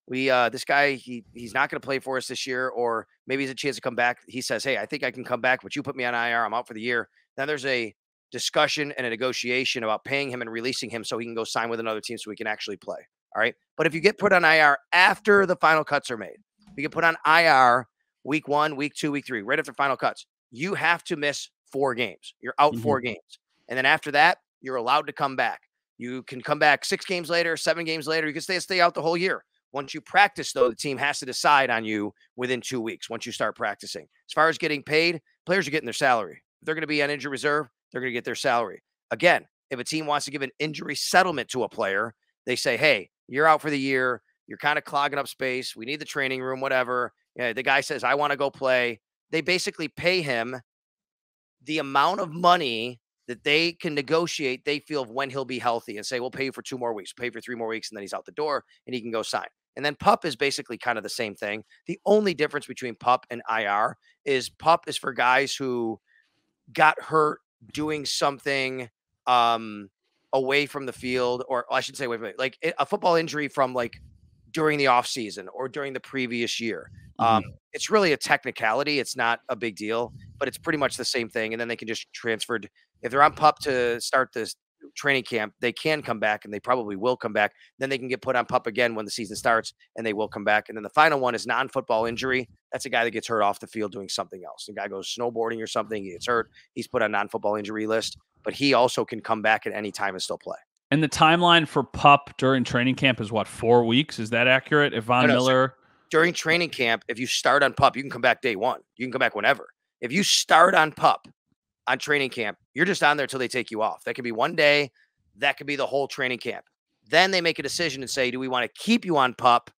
We this guy he's not going to play for us this year, or maybe he's a chance to come back. He says, "Hey, I think I can come back, but you put me on IR. I'm out for the year." Then there's a discussion and a negotiation about paying him and releasing him so he can go sign with another team so he can actually play. All right. But if you get put on IR after the final cuts are made, you get put on IR week 1, week 2, week 3, right after final cuts, you have to miss 4 games. You're out 4 games. And then after that, you're allowed to come back. You can come back 6 games later, 7 games later. You can stay out the whole year. Once you practice, though, the team has to decide on you within 2 weeks once you start practicing. As far as getting paid, players are getting their salary. If they're going to be on injury reserve, they're going to get their salary. Again, if a team wants to give an injury settlement to a player, they say, hey, you're out for the year. You're kind of clogging up space. We need the training room, whatever. The guy says, I want to go play. They basically pay him the amount of money that they can negotiate, they feel, of when he'll be healthy, and say, we'll pay you for 2 more weeks, pay for 3 more weeks, and then he's out the door and he can go sign. And then PUP is basically kind of the same thing. The only difference between PUP and IR is PUP is for guys who got hurt doing something away from the field, or I should say away from it, like a football injury from like during the off season or during the previous year. It's really a technicality. It's not a big deal, but it's pretty much the same thing. And then they can just transfer. If they're on PUP to start this training camp, they can come back, and they probably will come back. Then they can get put on PUP again when the season starts, and they will come back. And then the final one is non-football injury. That's a guy that gets hurt off the field doing something else. The guy goes snowboarding or something, he gets hurt. He's put on non-football injury list, but he also can come back at any time and still play. And the timeline for PUP during training camp is what, 4 weeks? Is that accurate? If Von Miller... During training camp, if you start on PUP, you can come back day 1. You can come back whenever. If you start on PUP on training camp, you're just on there till they take you off. That could be 1 day. That could be the whole training camp. Then they make a decision and say, do we want to keep you on PUP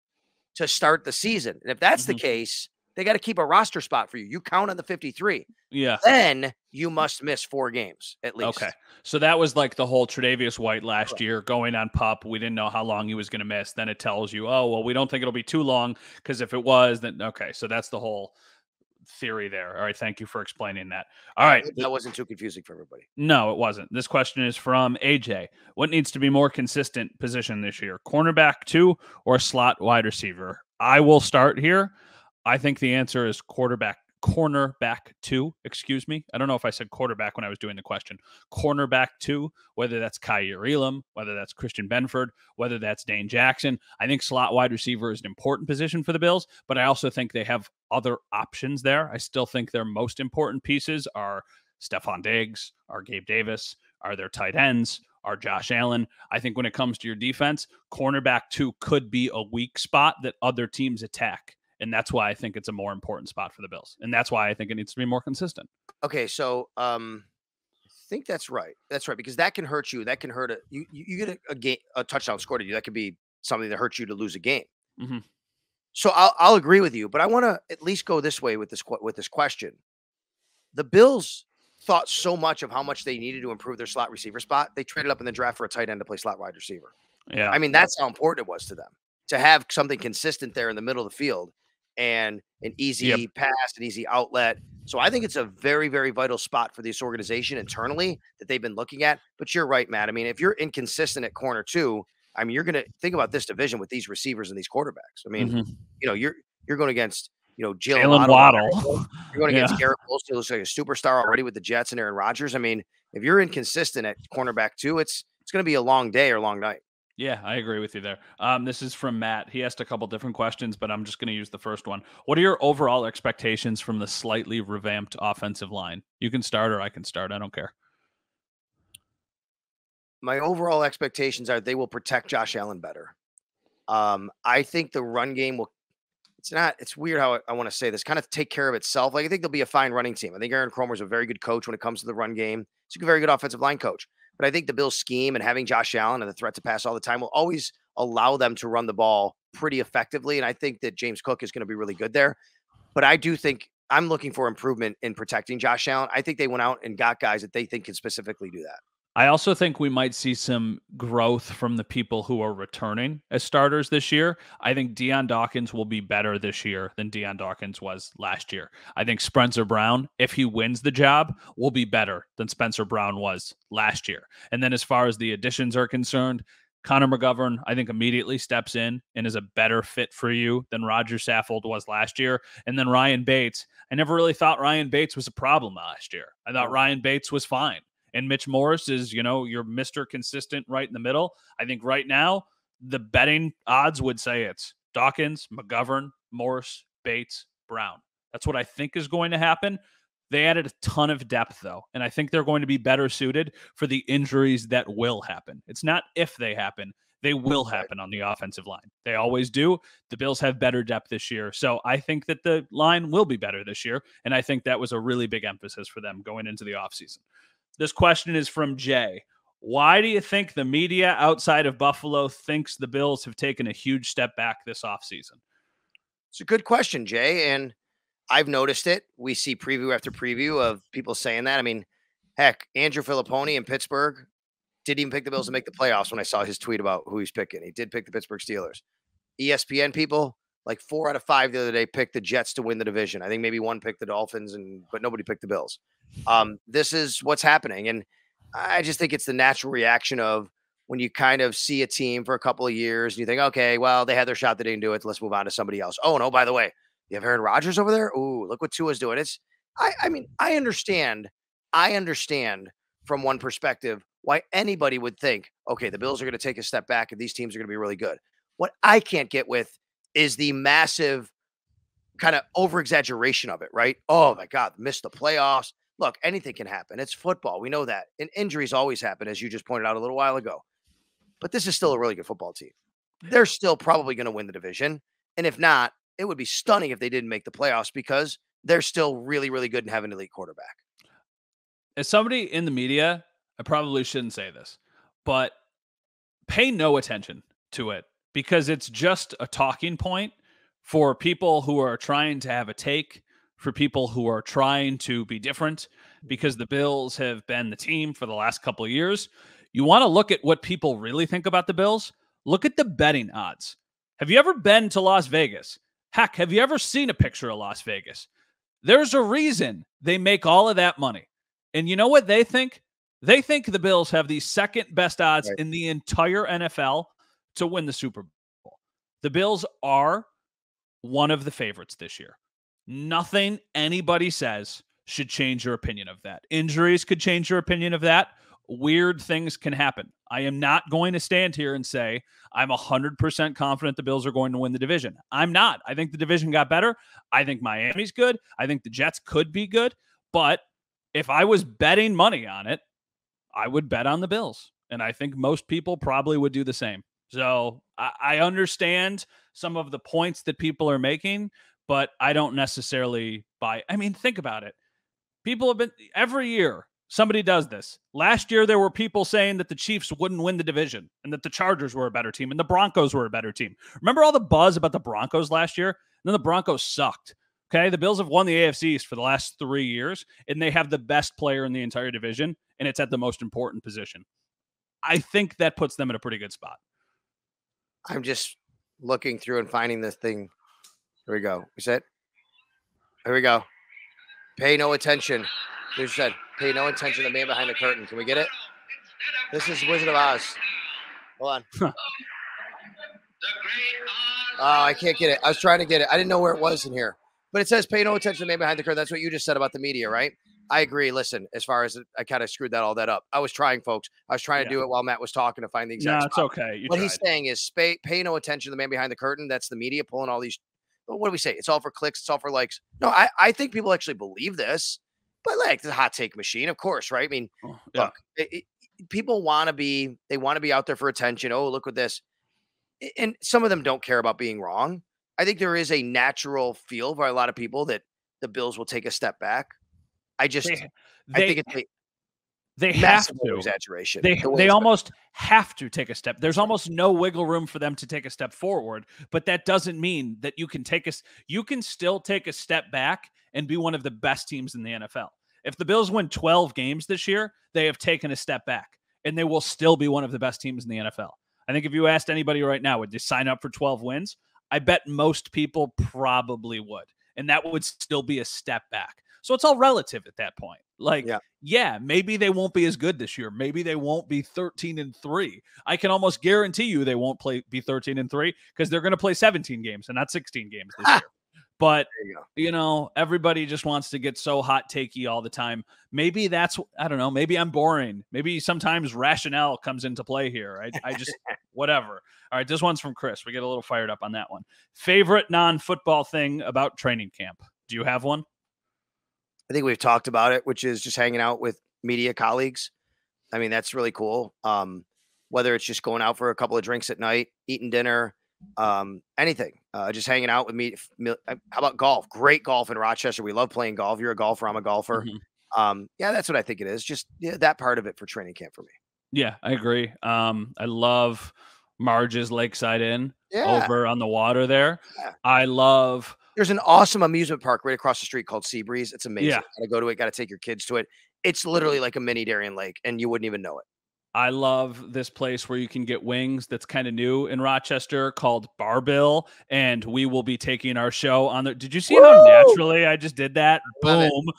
to start the season? And if that's the case, they got to keep a roster spot for you. You count on the 53. Yeah. Then you must miss 4 games at least. Okay. So that was like the whole Tre'Davious White last year going on PUP. We didn't know how long he was going to miss. Then it tells you, oh, well, we don't think it'll be too long, because if it was, then okay. So that's the whole theory there. All right. Thank you for explaining that. All right. That wasn't too confusing for everybody. No, it wasn't. This question is from AJ. What needs to be more consistent position this year? Cornerback 2 or slot wide receiver? I will start here. I think the answer is cornerback 2, excuse me. I don't know if I said quarterback when I was doing the question. Cornerback 2, whether that's Kyer Elam, whether that's Christian Benford, whether that's Dane Jackson. I think slot wide receiver is an important position for the Bills, but I also think they have other options there. I still think their most important pieces are Stephon Diggs, are Gabe Davis, are their tight ends, are Josh Allen. I think when it comes to your defense, cornerback 2 could be a weak spot that other teams attack. And that's why I think it's a more important spot for the Bills. And that's why I think it needs to be more consistent. Okay, so I think that's right. That's right, because that can hurt you. That can hurt you get a touchdown scored at you. That could be something that hurts you to lose a game. So I'll agree with you, but I want to at least go this way with this question. The Bills thought so much of how much they needed to improve their slot receiver spot. They traded up in the draft for a tight end to play slot wide receiver. Yeah, I mean, that's how important it was to them to have something consistent there in the middle of the field. And an easy pass, an easy outlet. So I think it's a very, very vital spot for this organization internally that they've been looking at. But you're right, Matt. I mean, if you're inconsistent at corner 2, I mean, you're going to think about this division with these receivers and these quarterbacks. I mean, you're going against, Jalen Waddle. You're going against Garrett Wilson, who looks like a superstar already with the Jets and Aaron Rodgers. I mean, if you're inconsistent at cornerback 2, it's going to be a long day or long night. Yeah, I agree with you there. This is from Matt. He asked a couple different questions, but I'm just going to use the first one. What are your overall expectations from the slightly revamped offensive line? You can start or I can start. I don't care. My overall expectations are they will protect Josh Allen better. I think the run game will – it's weird how I want to say this, kind of take care of itself. Like, I think they'll be a fine running team. I think Aaron Kromer's a very good coach when it comes to the run game. He's a very good offensive line coach. But I think the Bills scheme and having Josh Allen and the threat to pass all the time will always allow them to run the ball pretty effectively. And I think that James Cook is going to be really good there. But I do think I'm looking for improvement in protecting Josh Allen. I think they went out and got guys that they think can specifically do that. I also think we might see some growth from the people who are returning as starters this year. I think Deion Dawkins will be better this year than Deion Dawkins was last year. I think Spencer Brown, if he wins the job, will be better than Spencer Brown was last year. And then as far as the additions are concerned, Connor McGovern, I think, immediately steps in and is a better fit for you than Roger Saffold was last year. And then Ryan Bates, I never really thought Ryan Bates was a problem last year. I thought Ryan Bates was fine. And Mitch Morris is, your Mr. Consistent right in the middle. I think right now, the betting odds would say it's Dawkins, McGovern, Morris, Bates, Brown. That's what I think is going to happen. They added a ton of depth, though, and I think they're going to be better suited for the injuries that will happen. It's not if they happen. They will happen on the offensive line. They always do. The Bills have better depth this year. So I think that the line will be better this year, and I think that was a really big emphasis for them going into the offseason. This question is from Jay. Why do you think the media outside of Buffalo thinks the Bills have taken a huge step back this offseason? It's a good question, Jay, and I've noticed it. We see preview after preview of people saying that. I mean, heck, Andrew Filipponi in Pittsburgh didn't even pick the Bills to make the playoffs when I saw his tweet about who he's picking. He did pick the Pittsburgh Steelers. ESPN people, like 4 out of 5 the other day, picked the Jets to win the division. I think maybe one picked the Dolphins, but nobody picked the Bills. This is what's happening. And I just think it's the natural reaction of when you kind of see a team for a couple of years and you think, okay, well, they had their shot. They didn't do it. Let's move on to somebody else. Oh, no, by the way, you have Aaron Rodgers over there? Ooh, look what Tua's doing. I mean, I understand from one perspective why anybody would think, okay, the Bills are going to take a step back and these teams are going to be really good. What I can't get with is the massive kind of over-exaggeration of it, right? Oh, my God, missed the playoffs. Look, anything can happen. It's football. We know that. And injuries always happen, as you just pointed out a little while ago. But this is still a really good football team. They're still probably going to win the division. And if not, it would be stunning if they didn't make the playoffs because they're still really, really good and have an elite quarterback. As somebody in the media, I probably shouldn't say this, but pay no attention to it because it's just a talking point for people who are trying to have a take, for people who are trying to be different, because the Bills have been the team for the last couple of years. You want to look at what people really think about the Bills? Look at the betting odds. Have you ever been to Las Vegas? Heck, have you ever seen a picture of Las Vegas? There's a reason they make all of that money. And you know what they think? They think the Bills have the second best odds in the entire NFL to win the Super Bowl. The Bills are one of the favorites this year. Nothing anybody says should change your opinion of that. Injuries could change your opinion of that. Weird things can happen. I am not going to stand here and say I'm 100% confident the Bills are going to win the division. I'm not. I think the division got better. I think Miami's good. I think the Jets could be good. But if I was betting money on it, I would bet on the Bills. And I think most people probably would do the same. So I understand some of the points that people are making, but I don't necessarily buy. I mean, think about it. People have been every year. Somebody does this. Last year, there were people saying that the Chiefs wouldn't win the division and that the Chargers were a better team and the Broncos were a better team. Remember all the buzz about the Broncos last year? And then the Broncos sucked. Okay, the Bills have won the AFC East for the last 3 years, and they have the best player in the entire division, and it's at the most important position. I think that puts them in a pretty good spot. I'm just looking through and finding this thing. Here we go. Is it? Here we go. Pay no attention. They said, pay no attention to the man behind the curtain. Can we get it? This is Wizard of Oz. Hold on. Oh, I can't get it. I was trying to get it. I didn't know where it was in here. But it says pay no attention to the man behind the curtain. That's what you just said about the media, right? I agree. Listen, as far as I kind of screwed all that up. I was trying, folks. I was trying to do it while Matt was talking to find the exact spot. It's okay. What he's saying is pay no attention to the man behind the curtain. That's the media pulling all these. What do we say? It's all for clicks. It's all for likes. No, I think people actually believe this. But like the hot take machine, of course, right? I mean, look, people want to be out there for attention. Oh, look at this. And some of them don't care about being wrong. I think there is a natural feel for a lot of people that the Bills will take a step back. I think They Massive have to. exaggeration. They almost have to take a step. There's almost no wiggle room for them to take a step forward, but that doesn't mean that you can still take a step back and be one of the best teams in the NFL. If the Bills win 12 games this year, they have taken a step back, and they will still be one of the best teams in the NFL. I think if you asked anybody right now, would they sign up for 12 wins? I bet most people probably would, and that would still be a step back. So it's all relative at that point. Like, yeah, maybe they won't be as good this year. Maybe they won't be 13-3. I can almost guarantee you they won't be 13-3 because they're going to play 17 games and not 16 games this year. But, everybody just wants to get so hot takey all the time. Maybe I don't know, maybe I'm boring. Maybe sometimes rationale comes into play here. I just, whatever. All right, this one's from Chris. We get a little fired up on that one. Favorite non-football thing about training camp? Do you have one? I think we've talked about it, which is just hanging out with media colleagues. I mean, that's really cool. Whether it's just going out for a couple of drinks at night, eating dinner, anything, just hanging out with me. How about golf? Great golf in Rochester. We love playing golf. You're a golfer. I'm a golfer. Yeah, that's what I think it is. Just that part of it for training camp for me. Yeah, I agree. I love Marge's Lakeside Inn over on the water there. Yeah. There's an awesome amusement park right across the street called Seabreeze. It's amazing. Yeah. Gotta go to it. Got to take your kids to it. It's literally like a mini Darien Lake, and you wouldn't even know it. I love this place where you can get wings that's kind of new in Rochester called Barbill, and we will be taking our show on the. Did you see how naturally I just did that? Boom.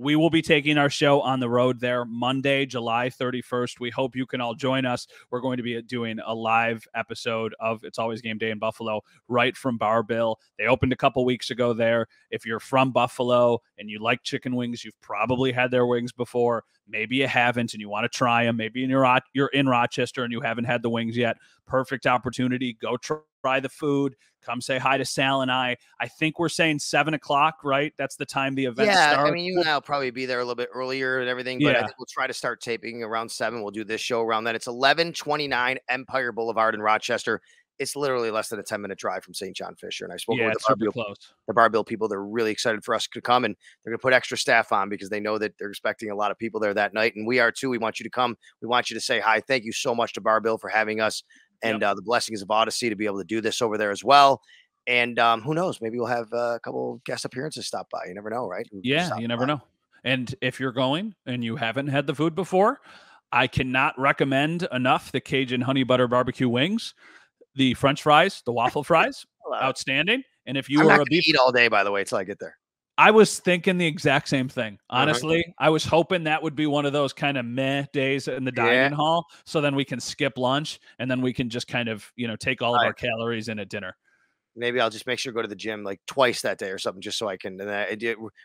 We will be taking our show on the road there Monday, July 31st. We hope you can all join us. We're going to be doing a live episode of It's Always Game Day in Buffalo right from Barbill. They opened a couple weeks ago there. If you're from Buffalo and you like chicken wings, you've probably had their wings before. Maybe you haven't and you want to try them. Maybe you're in Rochester and you haven't had the wings yet. Perfect opportunity. Go try the food. Come say hi to Sal and I. I think we're saying 7 o'clock, right? That's the time the event starts. I mean, you and I will probably be there a little bit earlier and everything, but I think we'll try to start taping around 7. We'll do this show around then. It's 1129 Empire Boulevard in Rochester. It's literally less than a 10-minute drive from St. John Fisher. And I spoke with the Barbill people. They're really excited for us to come, and they're going to put extra staff on because they know that they're expecting a lot of people there that night. And we are too. We want you to come. We want you to say hi. Thank you so much to Barbill for having us. And the blessings of Odyssey to be able to do this over there as well. And who knows? Maybe we'll have a couple guest appearances stop by. You never know, right? Yeah, you never know. And if you're going and you haven't had the food before, I cannot recommend enough the Cajun honey butter barbecue wings, the French fries, the waffle fries, outstanding. And if you are a beef, eat all day, by the way, until I get there. I was thinking the exact same thing. Honestly, I was hoping that would be one of those kind of meh days in the dining hall. So then we can skip lunch and then we can just kind of, take all of our calories in at dinner. Maybe I'll just make sure to go to the gym like twice that day or something, just so I can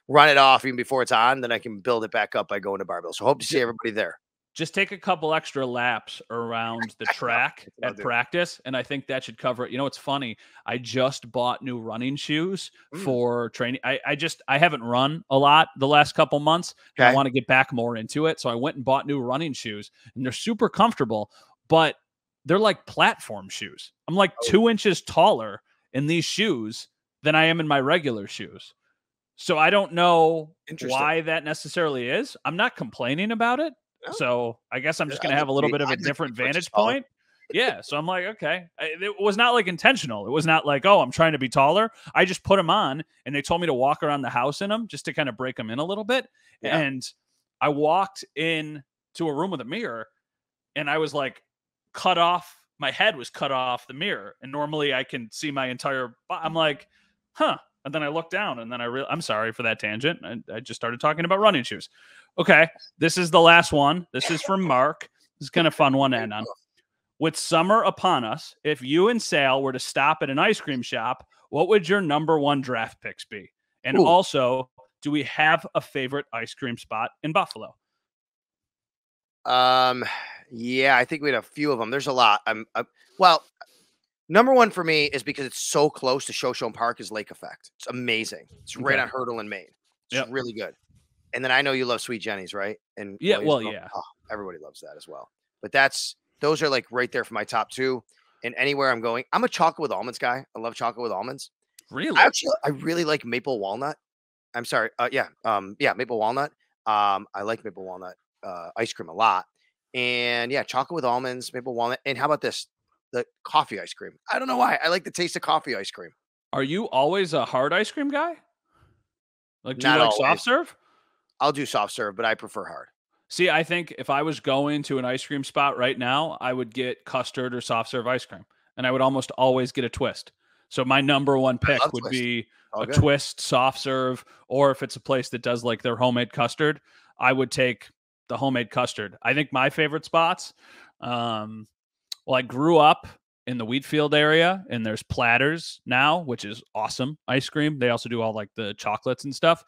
run it off even before it's on. Then I can build it back up by going to Barbill. So hope to see everybody there. Just take a couple extra laps around the track at practice, and I think that should cover it. It's funny. I just bought new running shoes for training. I haven't run a lot the last couple months, and I want to get back more into it. So I went and bought new running shoes, and they're super comfortable, but they're like platform shoes. I'm like 2 inches taller in these shoes than I am in my regular shoes. So I don't know why that necessarily is. I'm not complaining about it. So I guess I'm just going to have a little bit of a different vantage point. Yeah. So I'm like, okay. It was not like intentional. It was not like, oh, I'm trying to be taller. I just put them on and they told me to walk around the house in them just to kind of break them in a little bit. Yeah. And I walked in to a room with a mirror and I was like cut off. My head was cut off the mirror. And normally I can see my entire I'm like, huh. And then I looked down and then I'm sorry for that tangent. I just started talking about running shoes. Okay, this is the last one. This is from Mark. This is kind of fun one to end on. With summer upon us, if you and Sal were to stop at an ice cream shop, what would your number one draft picks be? And also, do we have a favorite ice cream spot in Buffalo? Yeah, I think we had a few of them. There's a lot. Well, number one for me is because it's so close to Shoshone Park is Lake Effect. It's amazing. It's right on Hurdle in Maine. It's really good. And then I know you love Sweet Jenny's, right? And everybody loves that as well. But those are like right there for my top two. And anywhere I'm going, I'm a chocolate with almonds guy. I love chocolate with almonds. Really? I really like maple walnut. I'm sorry. Maple walnut. I like maple walnut. ice cream a lot. And yeah, chocolate with almonds, maple walnut. And how about this? The coffee ice cream. I don't know why. I like the taste of coffee ice cream. Are you always a hard ice cream guy? Like, do you Not like always. soft serve? I'll do soft serve, but I prefer hard. See, I think if I was going to an ice cream spot right now, I would get custard or soft serve ice cream, and I would almost always get a twist. So my number one I pick love would twist. be All a good. twist soft serve, or if it's a place that does like their homemade custard, I would take the homemade custard. I think my favorite spots, well, I grew up in the Wheatfield area, and there's Platters now, which is awesome ice cream. They also do all like the chocolates and stuff.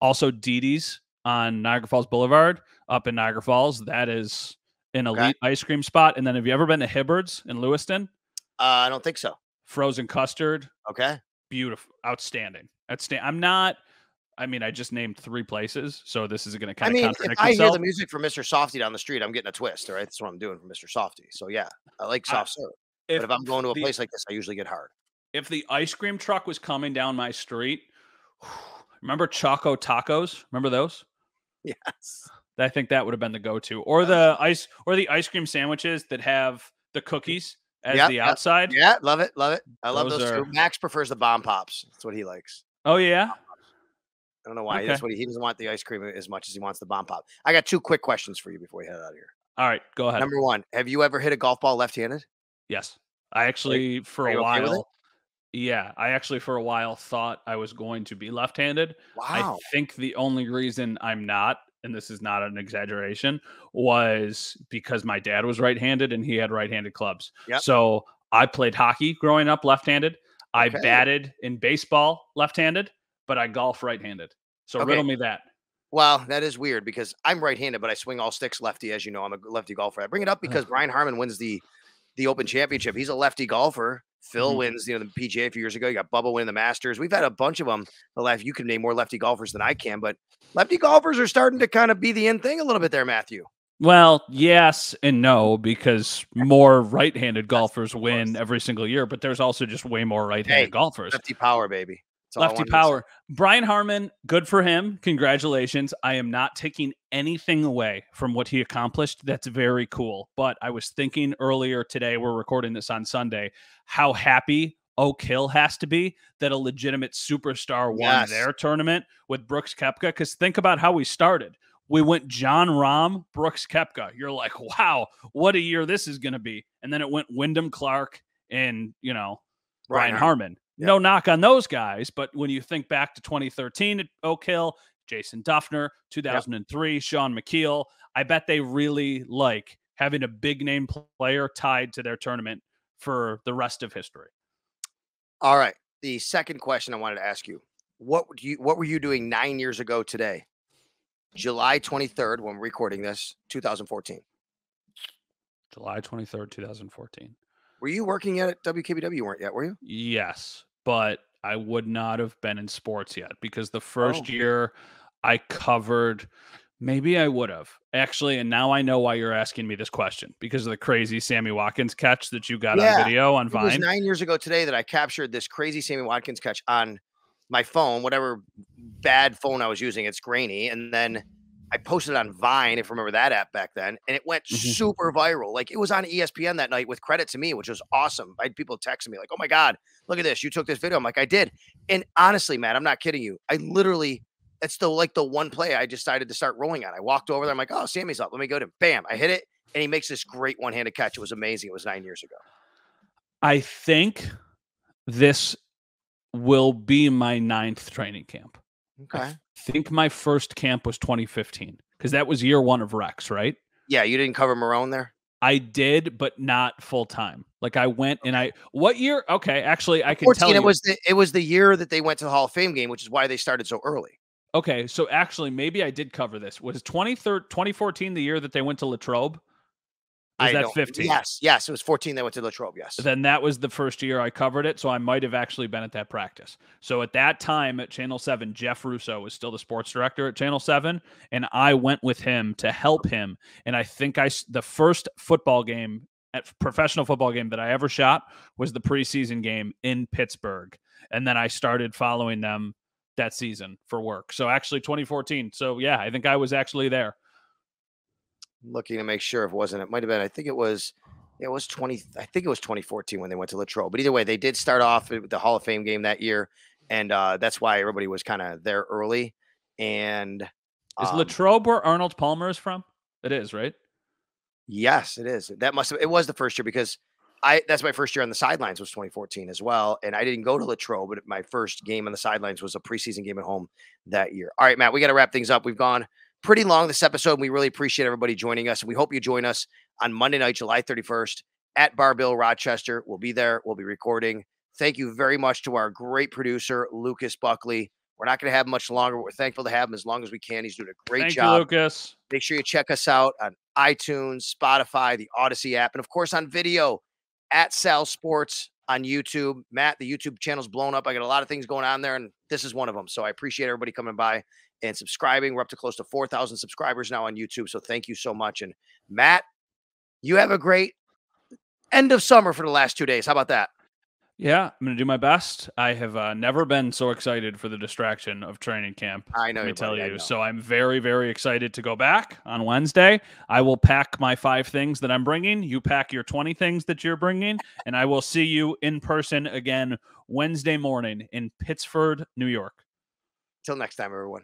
Also, Dee Dee's on Niagara Falls Boulevard up in Niagara Falls. That is an elite ice cream spot. And then have you ever been to Hibbard's in Lewiston? I don't think so. Frozen custard. Okay. Beautiful. Outstanding. I just named 3 places, so this is going to kind of contradict if I itself. hear the music from Mr. Softy down the street, I'm getting a twist, all right? That's what I'm doing for Mr. Softy. So yeah, I like soft serve. But if I'm going to a place like this, I usually get hard. If the ice cream truck was coming down my street, remember Choco Tacos? Remember those? Yes. I think that would have been the go-to. Or the ice cream sandwiches that have the cookies as the outside. Yeah, love it. Love it. I love those too. Max prefers the bomb pops. That's what he likes. Oh, yeah? I don't know why. That's what he doesn't want the ice cream as much as he wants the bomb pop. I got 2 quick questions for you before we head out of here. All right, go ahead. Number 1, have you ever hit a golf ball left-handed? Yes. I actually, for a while, for a while thought I was going to be left-handed. Wow. I think the only reason I'm not, and this is not an exaggeration, was because my dad was right-handed and he had right-handed clubs. Yep. So I played hockey growing up left-handed. I batted in baseball left-handed, but I golf right-handed. So riddle me that. Well, that is weird because I'm right-handed, but I swing all sticks lefty. As you know, I'm a lefty golfer. I bring it up because Brian Harmon wins the Open Championship. He's a lefty golfer. Phil wins, the PGA a few years ago. You got Bubba winning the Masters. We've had a bunch of them. You can name more lefty golfers than I can, but lefty golfers are starting to kind of be the in thing a little bit there, Matthew. Well, yes and no, because more right-handed golfers win every single year, but there's also just way more right-handed golfers. Lefty power, baby. Lefty power. Brian Harmon, good for him. Congratulations. I am not taking anything away from what he accomplished. That's very cool. But I was thinking earlier today, we're recording this on Sunday, how happy Oak Hill has to be that a legitimate superstar won their tournament with Brooks Koepka. Because think about how we started. We went John Rahm, Brooks Koepka. You're like, wow, what a year this is going to be. And then it went Wyndham Clark and, Brian Harmon. Yeah. No knock on those guys, but when you think back to 2013 at Oak Hill, Jason Duffner, 2003, Sean McKeel, I bet they really like having a big-name player tied to their tournament for the rest of history. All right. The second question I wanted to ask you, what were you doing 9 years ago today? July 23rd, when we're recording this, 2014. July 23rd, 2014. Were you working yet at WKBW? You weren't yet, were you? Yes, but I would not have been in sports yet because the first year I covered, maybe I would have. Actually, and now I know why you're asking me this question, because of the crazy Sammy Watkins catch that you got on video on Vine. It was 9 years ago today that I captured this crazy Sammy Watkins catch on my phone, whatever bad phone I was using. It's grainy. And then I posted it on Vine, if you remember that app back then, and it went super viral. Like, it was on ESPN that night with credit to me, which was awesome. I had people texting me like, oh my God, look at this. You took this video. I'm like, I did. And honestly, Matt, I'm not kidding you. I literally, it's the one play I decided to start rolling on. I walked over there. I'm like, oh, Sammy's up. Let me go to him. Bam. I hit it. And he makes this great one-handed catch. It was amazing. It was 9 years ago. I think this will be my 9th training camp. Okay. I think my first camp was 2015 because that was year 1 of Rex, right? Yeah, you didn't cover Marone there? I did, but not full time. Like, I went and what year? Okay, actually, I can tell you. It was the year that they went to the Hall of Fame game, which is why they started so early. Okay, so actually, maybe I did cover this. Was 2014 the year that they went to Latrobe? Was that 15? Yes, it was 14 they went to Latrobe, yes. Then that was the first year I covered it, so I might have actually been at that practice. So at that time at Channel 7, Jeff Russo was still the sports director at Channel 7, and I went with him to help him. And I think the first professional football game that I ever shot was the preseason game in Pittsburgh. And then I started following them that season for work. So actually 2014. So yeah, I think I was actually there. looking to make sure if it wasn't. It might have been. I think it was. It was 20. I think it was 2014 when they went to Latrobe. But either way, they did start off with the Hall of Fame game that year, and that's why everybody was kind of there early. And is Latrobe where Arnold Palmer is from? It is, right? Yes, it is. That must have. It was the first year because that's my first year on the sidelines was 2014 as well, and I didn't go to Latrobe, but my first game on the sidelines was a preseason game at home that year. All right, Matt, we got to wrap things up. We've gone pretty long this episode, and we really appreciate everybody joining us, and we hope you join us on Monday night, July 31st at Bar Bill Rochester. We'll be there. We'll be recording. Thank you very much to our great producer, Lucas Buckley. We're not going to have him much longer, but we're thankful to have him as long as we can. He's doing a great job. Thank you, Lucas. Make sure you check us out on iTunes, Spotify, the Odyssey app, and of course on video at Sal Sports on YouTube. Matt, the YouTube channel's blown up. I got a lot of things going on there, and this is one of them. So I appreciate everybody coming by and subscribing. We're up to close to 4,000 subscribers now on YouTube. So thank you so much. And Matt, you have a great end of summer for the last 2 days. How about that? Yeah, I'm going to do my best. I have never been so excited for the distraction of training camp. I know. Let me tell you. So I'm very, very excited to go back on Wednesday. I will pack my 5 things that I'm bringing. You pack your 20 things that you're bringing. And I will see you in person again Wednesday morning in Pittsford, New York. Till next time, everyone.